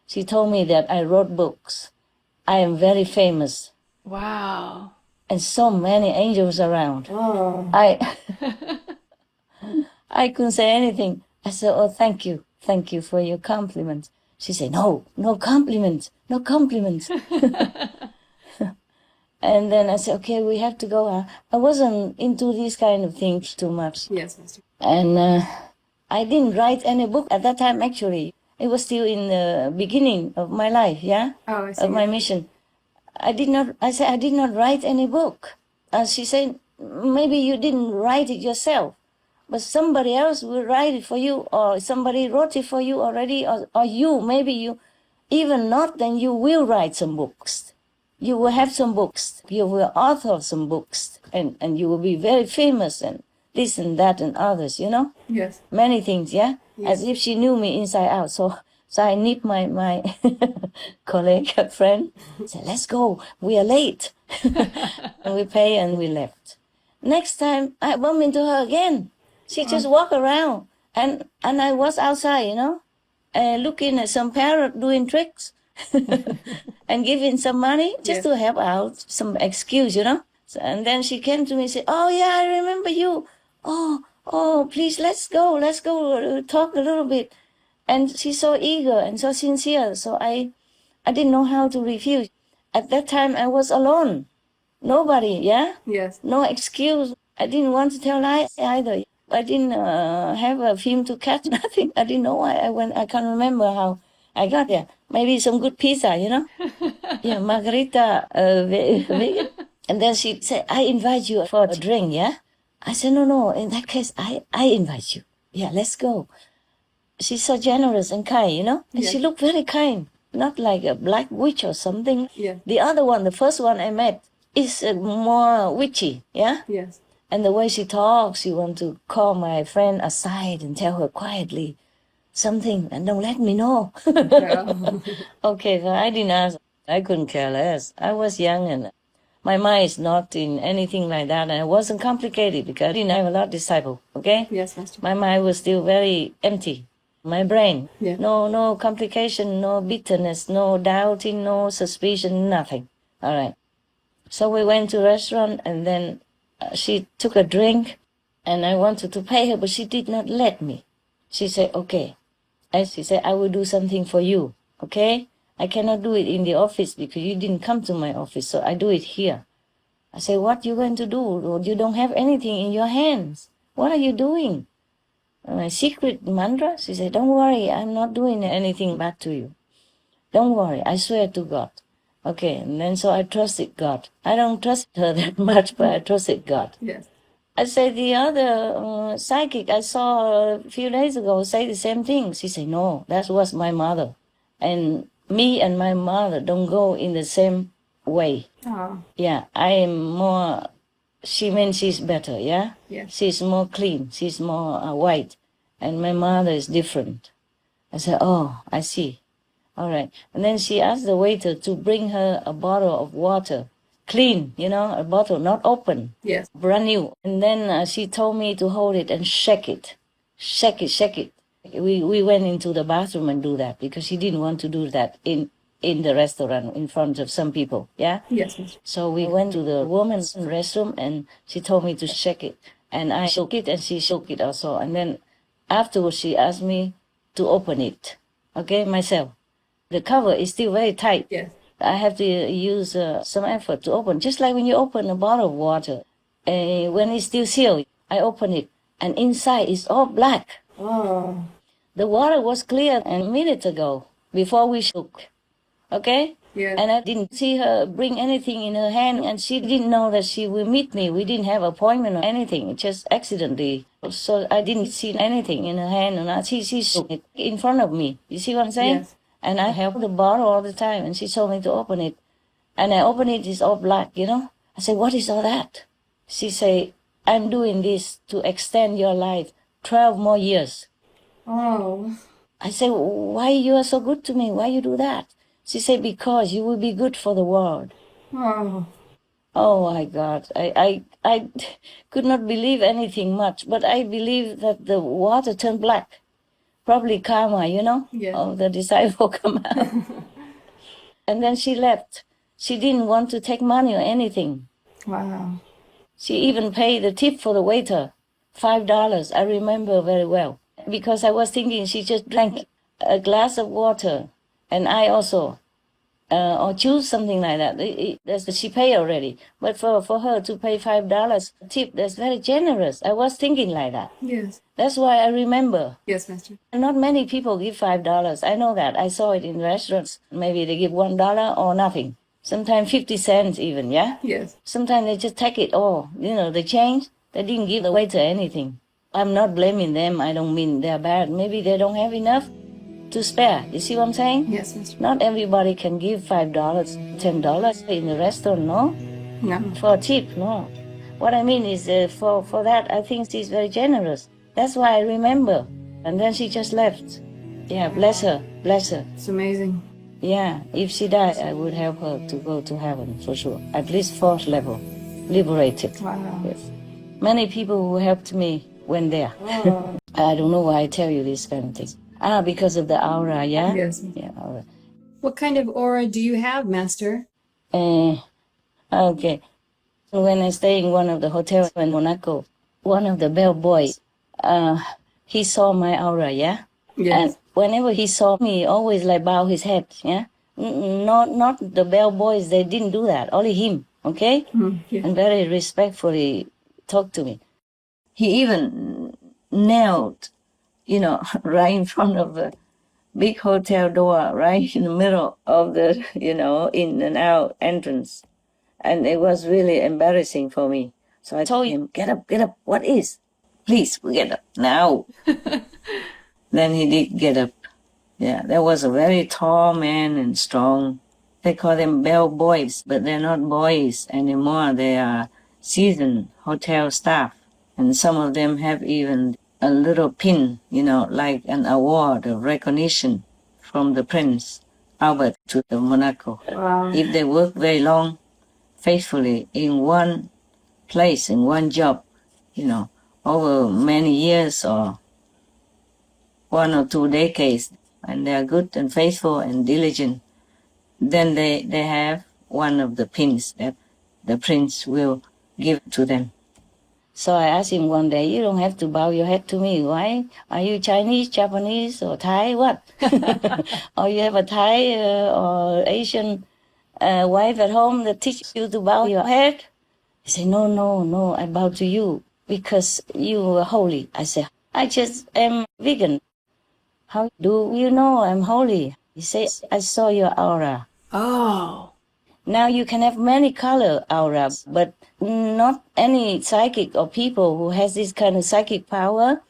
She told me that I wrote books. I am very famous. Wow. And so many angels around. Oh. I couldn't say anything. I said, "Oh, thank you for your compliment." She said, no compliments. And then I said, "Okay, we have to go." I wasn't into these kind of things too much. Yes, Master. And I didn't write any book at that time, actually. It was still in the beginning of my life, yeah? Oh, I see. Of my mission. I did not write any book. She said, "Maybe you didn't write it yourself, but somebody else will write it for you, or somebody wrote it for you already, or you, maybe you, even not, then you will write some books. You will have some books. You will author some books, and you will be very famous, and this and that and others, you know? Yes. Many things, yeah? Yes. As if she knew me inside out. So I nipped my colleague, friend, said, "Let's go. We are late." And we pay and we left. Next time, I bumped into her again. She just walked around. And I was outside, you know, looking at some parrot doing tricks and giving some money just to help out, some excuse, you know. So, and then she came to me and said, "Oh, yeah, I remember you. Oh, please, let's go, talk a little bit." And she's so eager and so sincere. So I didn't know how to refuse. At that time, I was alone. Nobody, yeah? Yes. No excuse. I didn't want to tell lies either. I didn't have a film to catch, nothing. I didn't know why I went. I can't remember how I got maybe some good pizza, Yeah, margarita, vegan. And then she said, I invite you for a drink, yeah? I said, no, in that case, I invite you. Yeah, let's go. She's so generous and kind, And she looked very kind, not like a black witch or something. Yeah. The other one, the first one I met, is more witchy, yeah? Yes. And the way she talks, she wants to call my friend aside and tell her quietly something and don't let me know. Okay, so I didn't ask. I couldn't care less. I was young and my mind is not in anything like that. And it wasn't complicated because I didn't have a lot of disciples, okay? Yes, Master. My mind was still very empty. My brain, no complication, no bitterness, no doubting, no suspicion, nothing. All right. So we went to a restaurant and then she took a drink and I wanted to pay her, but she did not let me. She said, okay. And she said, I will do something for you, okay? I cannot do it in the office because you didn't come to my office, so I do it here. I said, what you going to do? You don't have anything in your hands. What are you doing? My secret mantra? She said, don't worry, I'm not doing anything bad to you. Don't worry, I swear to God. Okay, and then so I trusted God. I don't trust her that much, but I trusted God. Yes. I said, the other psychic I saw a few days ago say the same thing. She said, no, that was my mother. And me and my mother don't go in the same way. Oh. Yeah, I am more, she means she's better, yeah? Yes. She's more clean, she's more white. And my mother is different. I said, oh, I see. All right. And then she asked the waiter to bring her a bottle of water. Clean, a bottle, not open. Yes. Brand new. And then she told me to hold it and shake it. Shake it. We went into the bathroom and do that because she didn't want to do that in the restaurant in front of some people, yeah? Yes. So we went to the woman's restroom and she told me to shake it. And I shook it and she shook it also. And then afterwards she asked me to open it, okay, myself. The cover is still very tight. Yes. I have to use some effort to open, just like when you open a bottle of water. When it's still sealed, I open it, and inside is all black. Oh. The water was clear a minute ago, before we shook. Okay? Yeah. And I didn't see her bring anything in her hand, and she didn't know that she will meet me. We didn't have appointment or anything, just accidentally. So I didn't see anything in her hand, and she shook it in front of me. You see what I'm saying? Yes. And I held the bottle all the time, and she told me to open it. And I opened it, it's all black, I said, what is all that? She said, I'm doing this to extend your life 12 more years. Oh. I said, why you are so good to me? Why you do that? She said, because you will be good for the world. Oh. Oh my God. I could not believe anything much, but I believe that the water turned black. Probably karma, Yeah. of the disciple come out. And then she left. She didn't want to take money or anything. Wow. She even paid the tip for the waiter, $5. I remember very well. Because I was thinking she just drank a glass of water. And I also, or choose something like that. She paid already. But for her to pay $5 tip, that's very generous. I was thinking like that. Yes. That's why I remember. Yes, Master. Not many people give $5. I know that. I saw it in restaurants. Maybe they give $1 or nothing. Sometimes 50 cents even, yeah? Yes. Sometimes they just take it all. The change, they didn't give the waiter anything. I'm not blaming them. I don't mean they're bad. Maybe they don't have enough to spare. You see what I'm saying? Yes, Master. Not everybody can give $5, $10 in the restaurant, no? No. For a tip, no. What I mean is for that, I think she's very generous. That's why I remember. And then she just left. Yeah, bless her, bless her. It's amazing. Yeah, if she died, I would help her to go to heaven, for sure. At least 4th level, liberated. Wow. Yes. Many people who helped me went there. Oh. I don't know why I tell you this kind of thing. Because of the aura, yeah? Yes. Yeah, aura. What kind of aura do you have, Master? Okay. When I stay in one of the hotels in Monaco, one of the bellboys, he saw my aura, yeah? Yes. And whenever he saw me, he always bow his head, yeah? Not the bellboys, they didn't do that, only him, okay? Yeah. And very respectfully talked to me. He even knelt, right in front of big hotel door right in the middle of the, in and out entrance. And it was really embarrassing for me. So I told him, get up, what is? Please, get up now. Then he did get up. Yeah, there was a very tall man and strong. They call them bell boys, but they're not boys anymore. They are seasoned hotel staff. And some of them have even a little pin, like an award of recognition from the Prince Albert to the Monaco. Wow. If they work very long, faithfully in one place, in one job, over many years or 1 or 2 decades, and they are good and faithful and diligent, then they have one of the pins that the prince will give to them. So I asked him one day, you don't have to bow your head to me. Why? Are you Chinese, Japanese, or Thai? What? Or you have a Thai or Asian wife at home that teaches you to bow your head? He said, no, I bow to you because you are holy. I said, I just am vegan. How do you know I'm holy? He said, I saw your aura. Oh. Now you can have many color aura, but not any psychic or people who has this kind of psychic power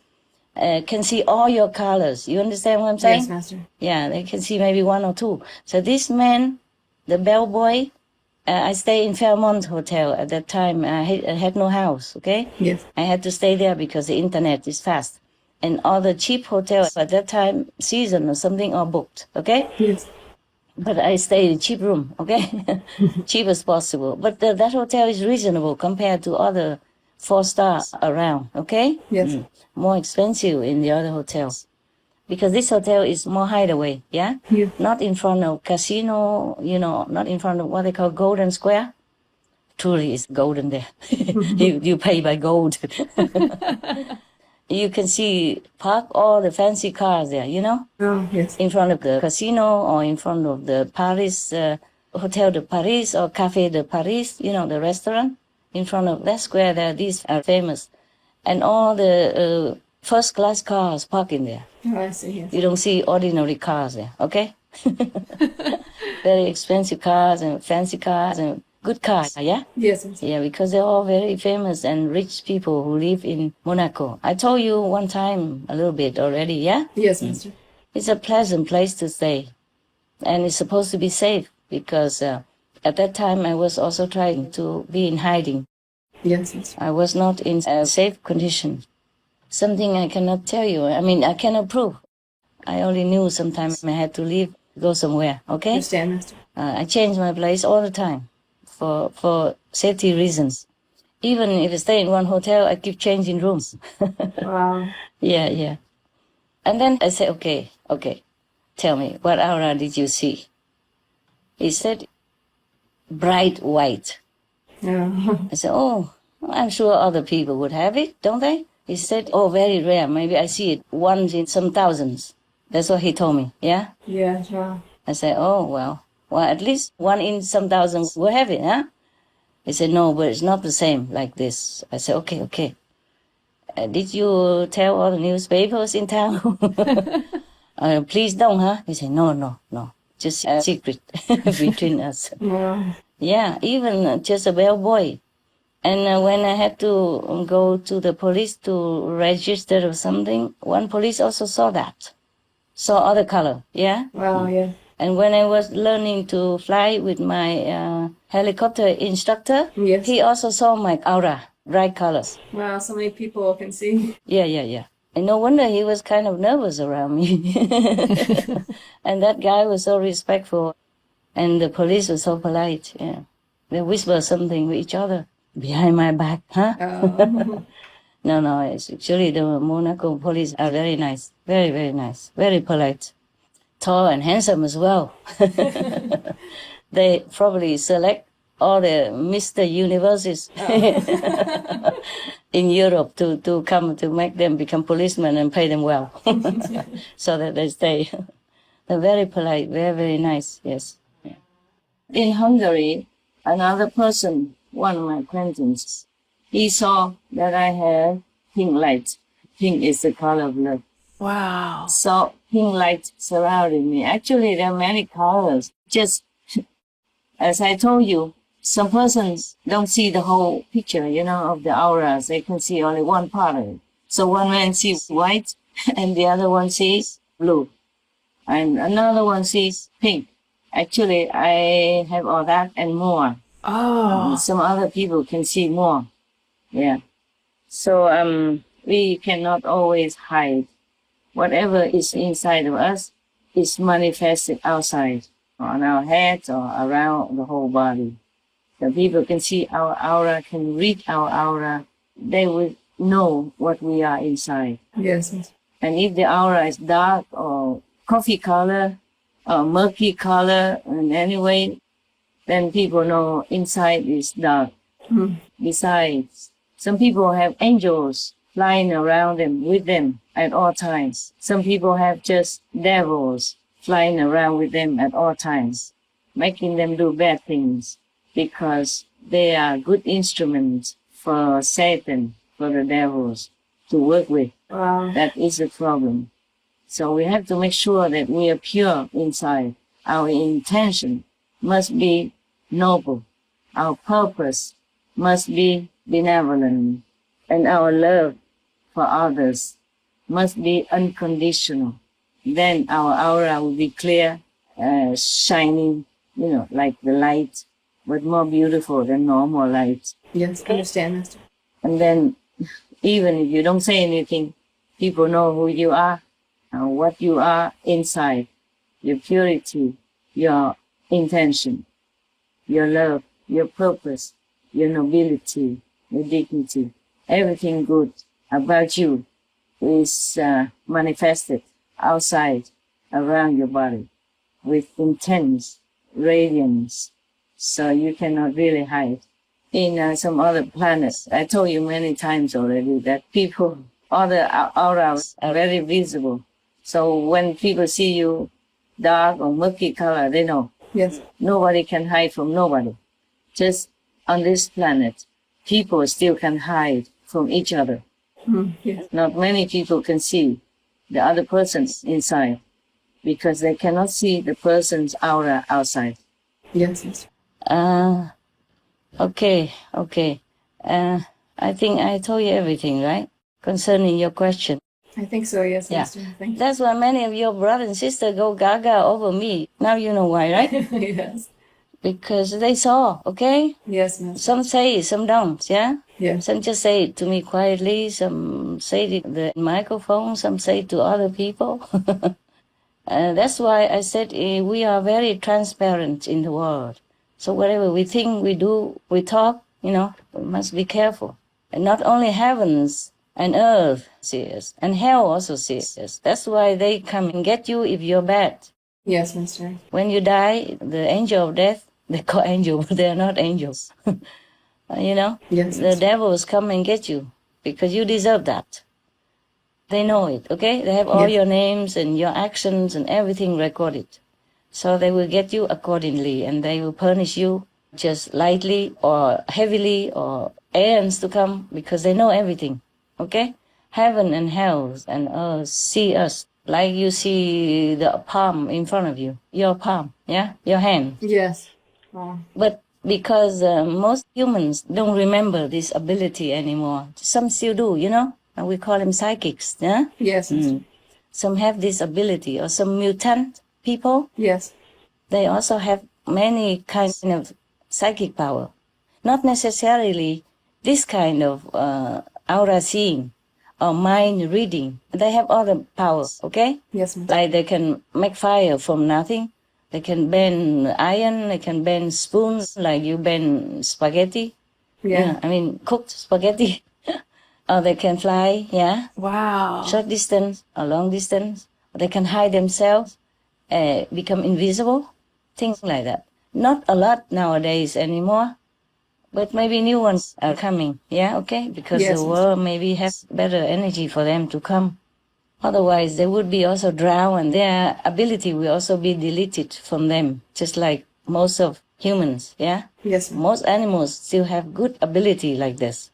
can see all your colors. You understand what I'm saying? Yes, Master. Yeah, they can see maybe 1 or 2. So this man, the bellboy, I stayed in Fairmont Hotel at that time. I had no house, okay? Yes. I had to stay there because the internet is fast. And all the cheap hotels at that time, season or something, are booked, okay? Yes. But I stayed in cheap room, okay? Cheap as possible. But that hotel is reasonable compared to other 4-star around, okay? Yes. More expensive in the other hotels. Because this hotel is more hideaway, yeah? Yeah. Not in front of casino, not in front of what they call Golden Square. Truly, it's golden there. you pay by gold. You can see park all the fancy cars there, Oh, yes. in front of the casino or in front of the Paris, Hotel de Paris or Café de Paris, the restaurant. In front of that square there, these are famous. And all the first-class cars park in there. Oh, I see, yes. You don't see ordinary cars there, okay? Very expensive cars and fancy cars and good cars, yeah? Yes, Master. Yeah, because they're all very famous and rich people who live in Monaco. I told you one time a little bit already, yeah? Yes, Master. It's a pleasant place to stay. And it's supposed to be safe because at that time I was also trying to be in hiding. Yes, Master. I was not in a safe condition. Something I cannot tell you. I cannot prove. I only knew sometimes I had to leave, go somewhere, okay? Understand, Master. I change my place all the time for safety reasons. Even if I stay in one hotel, I keep changing rooms. Wow. Yeah. And then I said, okay, tell me, what aura did you see? He said, bright white. Oh. I said, oh, I'm sure other people would have it, don't they? He said, oh, very rare. Maybe I see it once in some thousands. That's what he told me, yeah? Yeah, wow. I said, oh, well, at least 1 in some thousands will have it, huh? He said, no, but it's not the same like this. I said, okay. Did you tell all the newspapers in town? Please don't, huh? He said, no. Just a secret between us. Wow. Yeah, even just a bellboy. And when I had to go to the police to register or something, one police also saw that. Saw other color, yeah? Wow, yeah. And when I was learning to fly with my helicopter instructor, Yes. he also saw my aura, bright colors. Wow, so many people can see. Yeah. And no wonder he was kind of nervous around me. And that guy was so respectful. And the police was so polite, yeah. They whisper something with each other behind my back, huh? Oh. No, it's actually the Monaco police are very nice. Very, very nice. Very polite. Tall and handsome as well. They probably select all the Mr. Universes in Europe to come to make them become policemen and pay them well so that they stay. They're very polite, very, very nice, yes. Yeah. In Hungary, another person, one of my acquaintances, he saw that I have pink light. Pink is the color of love. Wow. So pink light surrounding me. Actually, there are many colors. Just as I told you, some persons don't see the whole picture, of the auras. They can see only one part of it. So one man sees white, and the other one sees blue, and another one sees pink. Actually, I have all that and more. Oh. Some other people can see more. Yeah. So we cannot always hide. Whatever is inside of us is manifested outside, on our heads or around the whole body. The people can see our aura, can read our aura. They will know what we are inside. Yes. And if the aura is dark or coffee color or murky color in any way, then people know inside is dark. Besides, some people have angels flying around them, with them at all times. Some people have just devils flying around with them at all times, making them do bad things because they are good instruments for Satan, for the devils to work with. Wow. That is the problem. So we have to make sure that we are pure inside. Our intention must be noble. Our purpose must be benevolent. And our love for others must be unconditional. Then our aura will be clear, shining, like the light, but more beautiful than normal light. Yes, I understand, Master. And then, even if you don't say anything, people know who you are and what you are inside, your purity, your intention, your love, your purpose, your nobility, your dignity. Everything good about you is manifested outside, around your body, with intense radiance. So you cannot really hide. In some other planets, I told you many times already that people, all the auras are very visible. So when people see you dark or murky color, they know. Yes. Nobody can hide from nobody. Just on this planet, people still can hide from each other. Yes. Not many people can see the other person inside because they cannot see the person's aura outside. Yes. Yes. Okay. I think I told you everything, right? Concerning your question. I think so, yes, Yeah. Master. Thank you. That's why many of your brothers and sisters go gaga over me. Now you know why, right? Yes. Because they saw, okay? Yes, Master. Some say it, some don't, yeah? Yes. Some just say it to me quietly, some say it in the microphone, some say it to other people. That's why I said we are very transparent in the world. So whatever we think, we do, we talk, we must be careful. And not only heavens and earth see us, and hell also sees us. That's why they come and get you if you're bad. Yes, Master. When you die, the angel of death, they call angels, but they are not angels. Yes. The devils come and get you because you deserve that. They know it, okay? They have all Yes. your names and your actions and everything recorded. So they will get you accordingly and they will punish you just lightly or heavily or aeons to come because they know everything, okay? Heaven and hell and earth see us like you see the palm in front of you, your palm, yeah? Your hand. Yes. Wow. But because most humans don't remember this ability anymore. Some still do, and we call them psychics, yeah? Yes, Master. Some have this ability, or some mutant people, Yes. they also have many kinds of psychic power. Not necessarily this kind of aura seeing or mind reading. They have other powers, okay? Yes, Master. Like they can make fire from nothing. They can bend iron, they can bend spoons like you bend spaghetti. Yeah. Cooked spaghetti. Or they can fly, yeah? Wow. Short distance or long distance. They can hide themselves, become invisible, things like that. Not a lot nowadays anymore, but maybe new ones are coming, yeah, okay? Because Yes, the world maybe has better energy for them to come. Otherwise, they would be also drowned and their ability will also be deleted from them, just like most of humans, yeah? Yes, Master. Most animals still have good ability like this.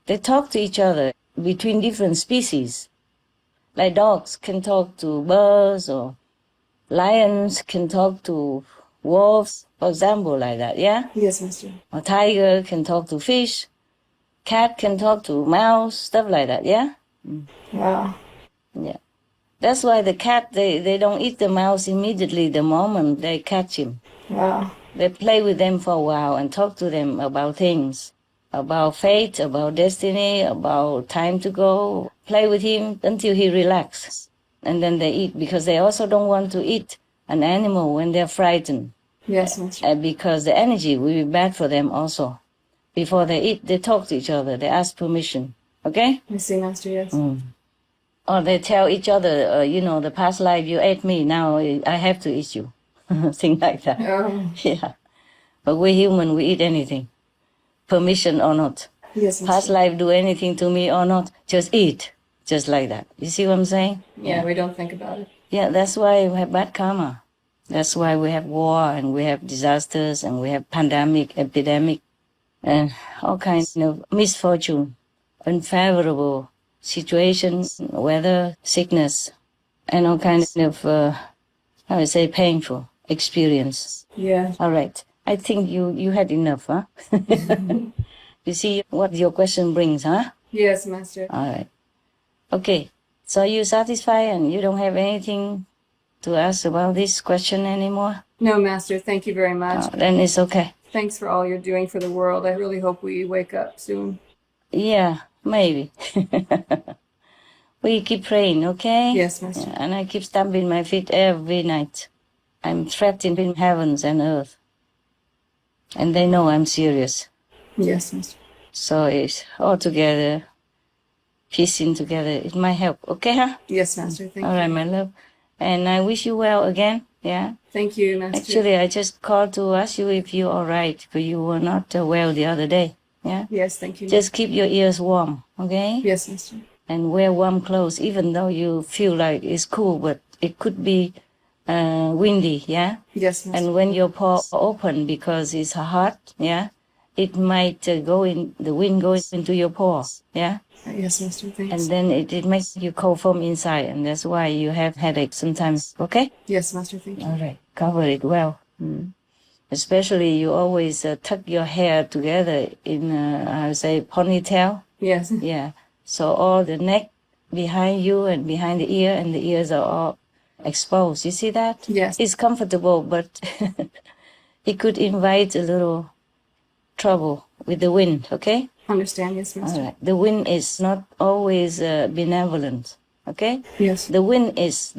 They talk to each other between different species. Like dogs can talk to birds, or lions can talk to wolves, for example, like that, yeah? Yes, Master. Or tiger can talk to fish, cat can talk to mouse, stuff like that, yeah? Wow. Yeah. That's why the cat, they don't eat the mouse immediately the moment they catch him. Wow. They play with them for a while and talk to them about things, about fate, about destiny, about time to go. Play with him until he relaxes. And then they eat, because they also don't want to eat an animal when they're frightened. Yes, Master. Because the energy will be bad for them also. Before they eat, they talk to each other. They ask permission. Okay? I see, Master, yes. Or they tell each other, the past life you ate me, now I have to eat you. Things like that. Oh. Yeah. But we're human, we eat anything. Permission or not. Yes, Master. Past life do anything to me or not, just eat. Just like that. You see what I'm saying? Yeah, we don't think about it. Yeah, that's why we have bad karma. That's why we have war, and we have disasters, and we have pandemic, epidemic, and all kinds of misfortune, unfavorable situations, weather, sickness, and all kinds of, painful experience. Yeah. All right. I think you had enough, huh? You see what your question brings, huh? Yes, Master. All right. Okay. So you satisfied and you don't have anything to ask about this question anymore? No, Master. Thank you very much. Then it's okay. Thanks for all you're doing for the world. I really hope we wake up soon. Yeah, maybe. We keep praying, okay? Yes, Master. Yeah, and I keep stamping my feet every night. I'm trapped in between heavens and earth. And they know I'm serious. Yes, Master. So it's all together, piecing together. It might help, okay, huh? Yes, Master. Thank All you. right, my love. And I wish you well again, yeah? Thank you, Master. Actually, I just called to ask you if you're all right, because you were not well the other day, yeah? Yes, thank you. Just keep your ears warm, okay? Yes, Master. And wear warm clothes, even though you feel like it's cool, but it could be windy, yeah? Yes, Master. And when your paw open because it's hot, yeah, it might the wind goes into your paw, yeah? Yes, Master. Thanks. And then it makes you cold from inside, and that's why you have headaches sometimes, okay? Yes, Master. Thank you. All right, cover it well. Especially you always tuck your hair together in, ponytail. Yes. Yeah, so all the neck behind you and behind the ear, and the ears are all exposed. You see that? Yes. It's comfortable, but it could invite a little trouble with the wind, okay? Understand, yes, Master. All right. The wind is not always benevolent, okay? Yes. The wind is,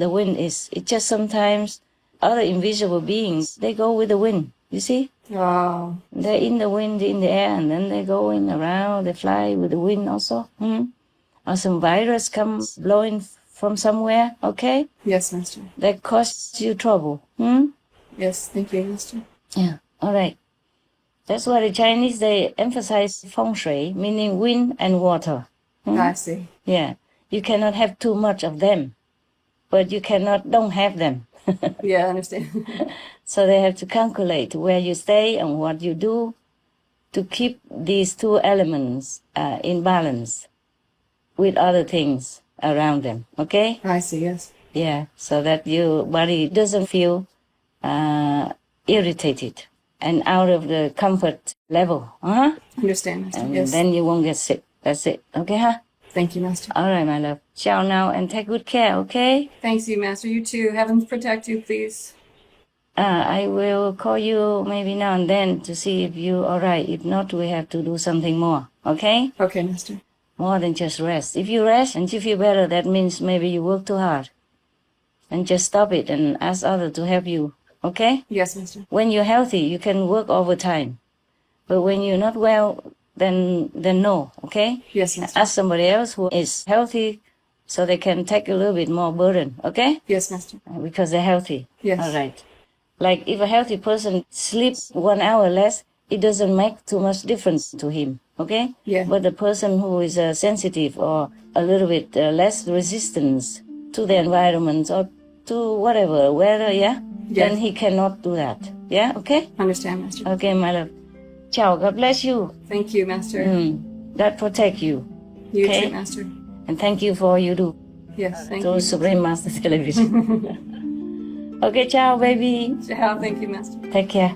it just sometimes other invisible beings, they go with the wind, you see? Oh. They're in the wind, in the air, and then they going around, they fly with the wind also. Or some virus comes blowing from somewhere, okay? Yes, Master. That causes you trouble. Yes, thank you, Master. Yeah, all right. That's why the Chinese, they emphasize feng shui, meaning wind and water. I see. Yeah, you cannot have too much of them, but you don't have them. Yeah, I understand. So they have to calculate where you stay and what you do to keep these two elements in balance with other things around them, okay? I see, yes. Yeah, so that your body doesn't feel irritated and out of the comfort level, Understand, Master. And yes. then you won't get sick. That's it, okay, huh? Thank you, Master. All right, my love. Ciao now, and take good care, okay? Thanks you, Master. You too. Heaven protect you, please. I will call you maybe now and then to see if you're all right. If not, we have to do something more, okay? Okay, Master. More than just rest. If you rest and you feel better, that means maybe you work too hard. And just stop it and ask others to help you, okay? Yes, Master. When you're healthy, you can work overtime. But when you're not well, then no, okay? Yes, Master. Ask somebody else who is healthy so they can take a little bit more burden, okay? Yes, Master. Because they're healthy. Yes. All right. Like if a healthy person sleeps 1 hour less, it doesn't make too much difference to him, okay? Yeah. But the person who is sensitive or a little bit less resistance to the environment or to whatever, weather, yeah? Yes. Then he cannot do that. Yeah, okay? Understand, Master. Okay, my love. Ciao, God bless you. Thank you, Master. God protect you. You Okay. too, Master. And thank you for all you do. Yes, thank to you. Supreme Master Television. Okay, ciao, baby. Ciao, thank you, Master. Take care.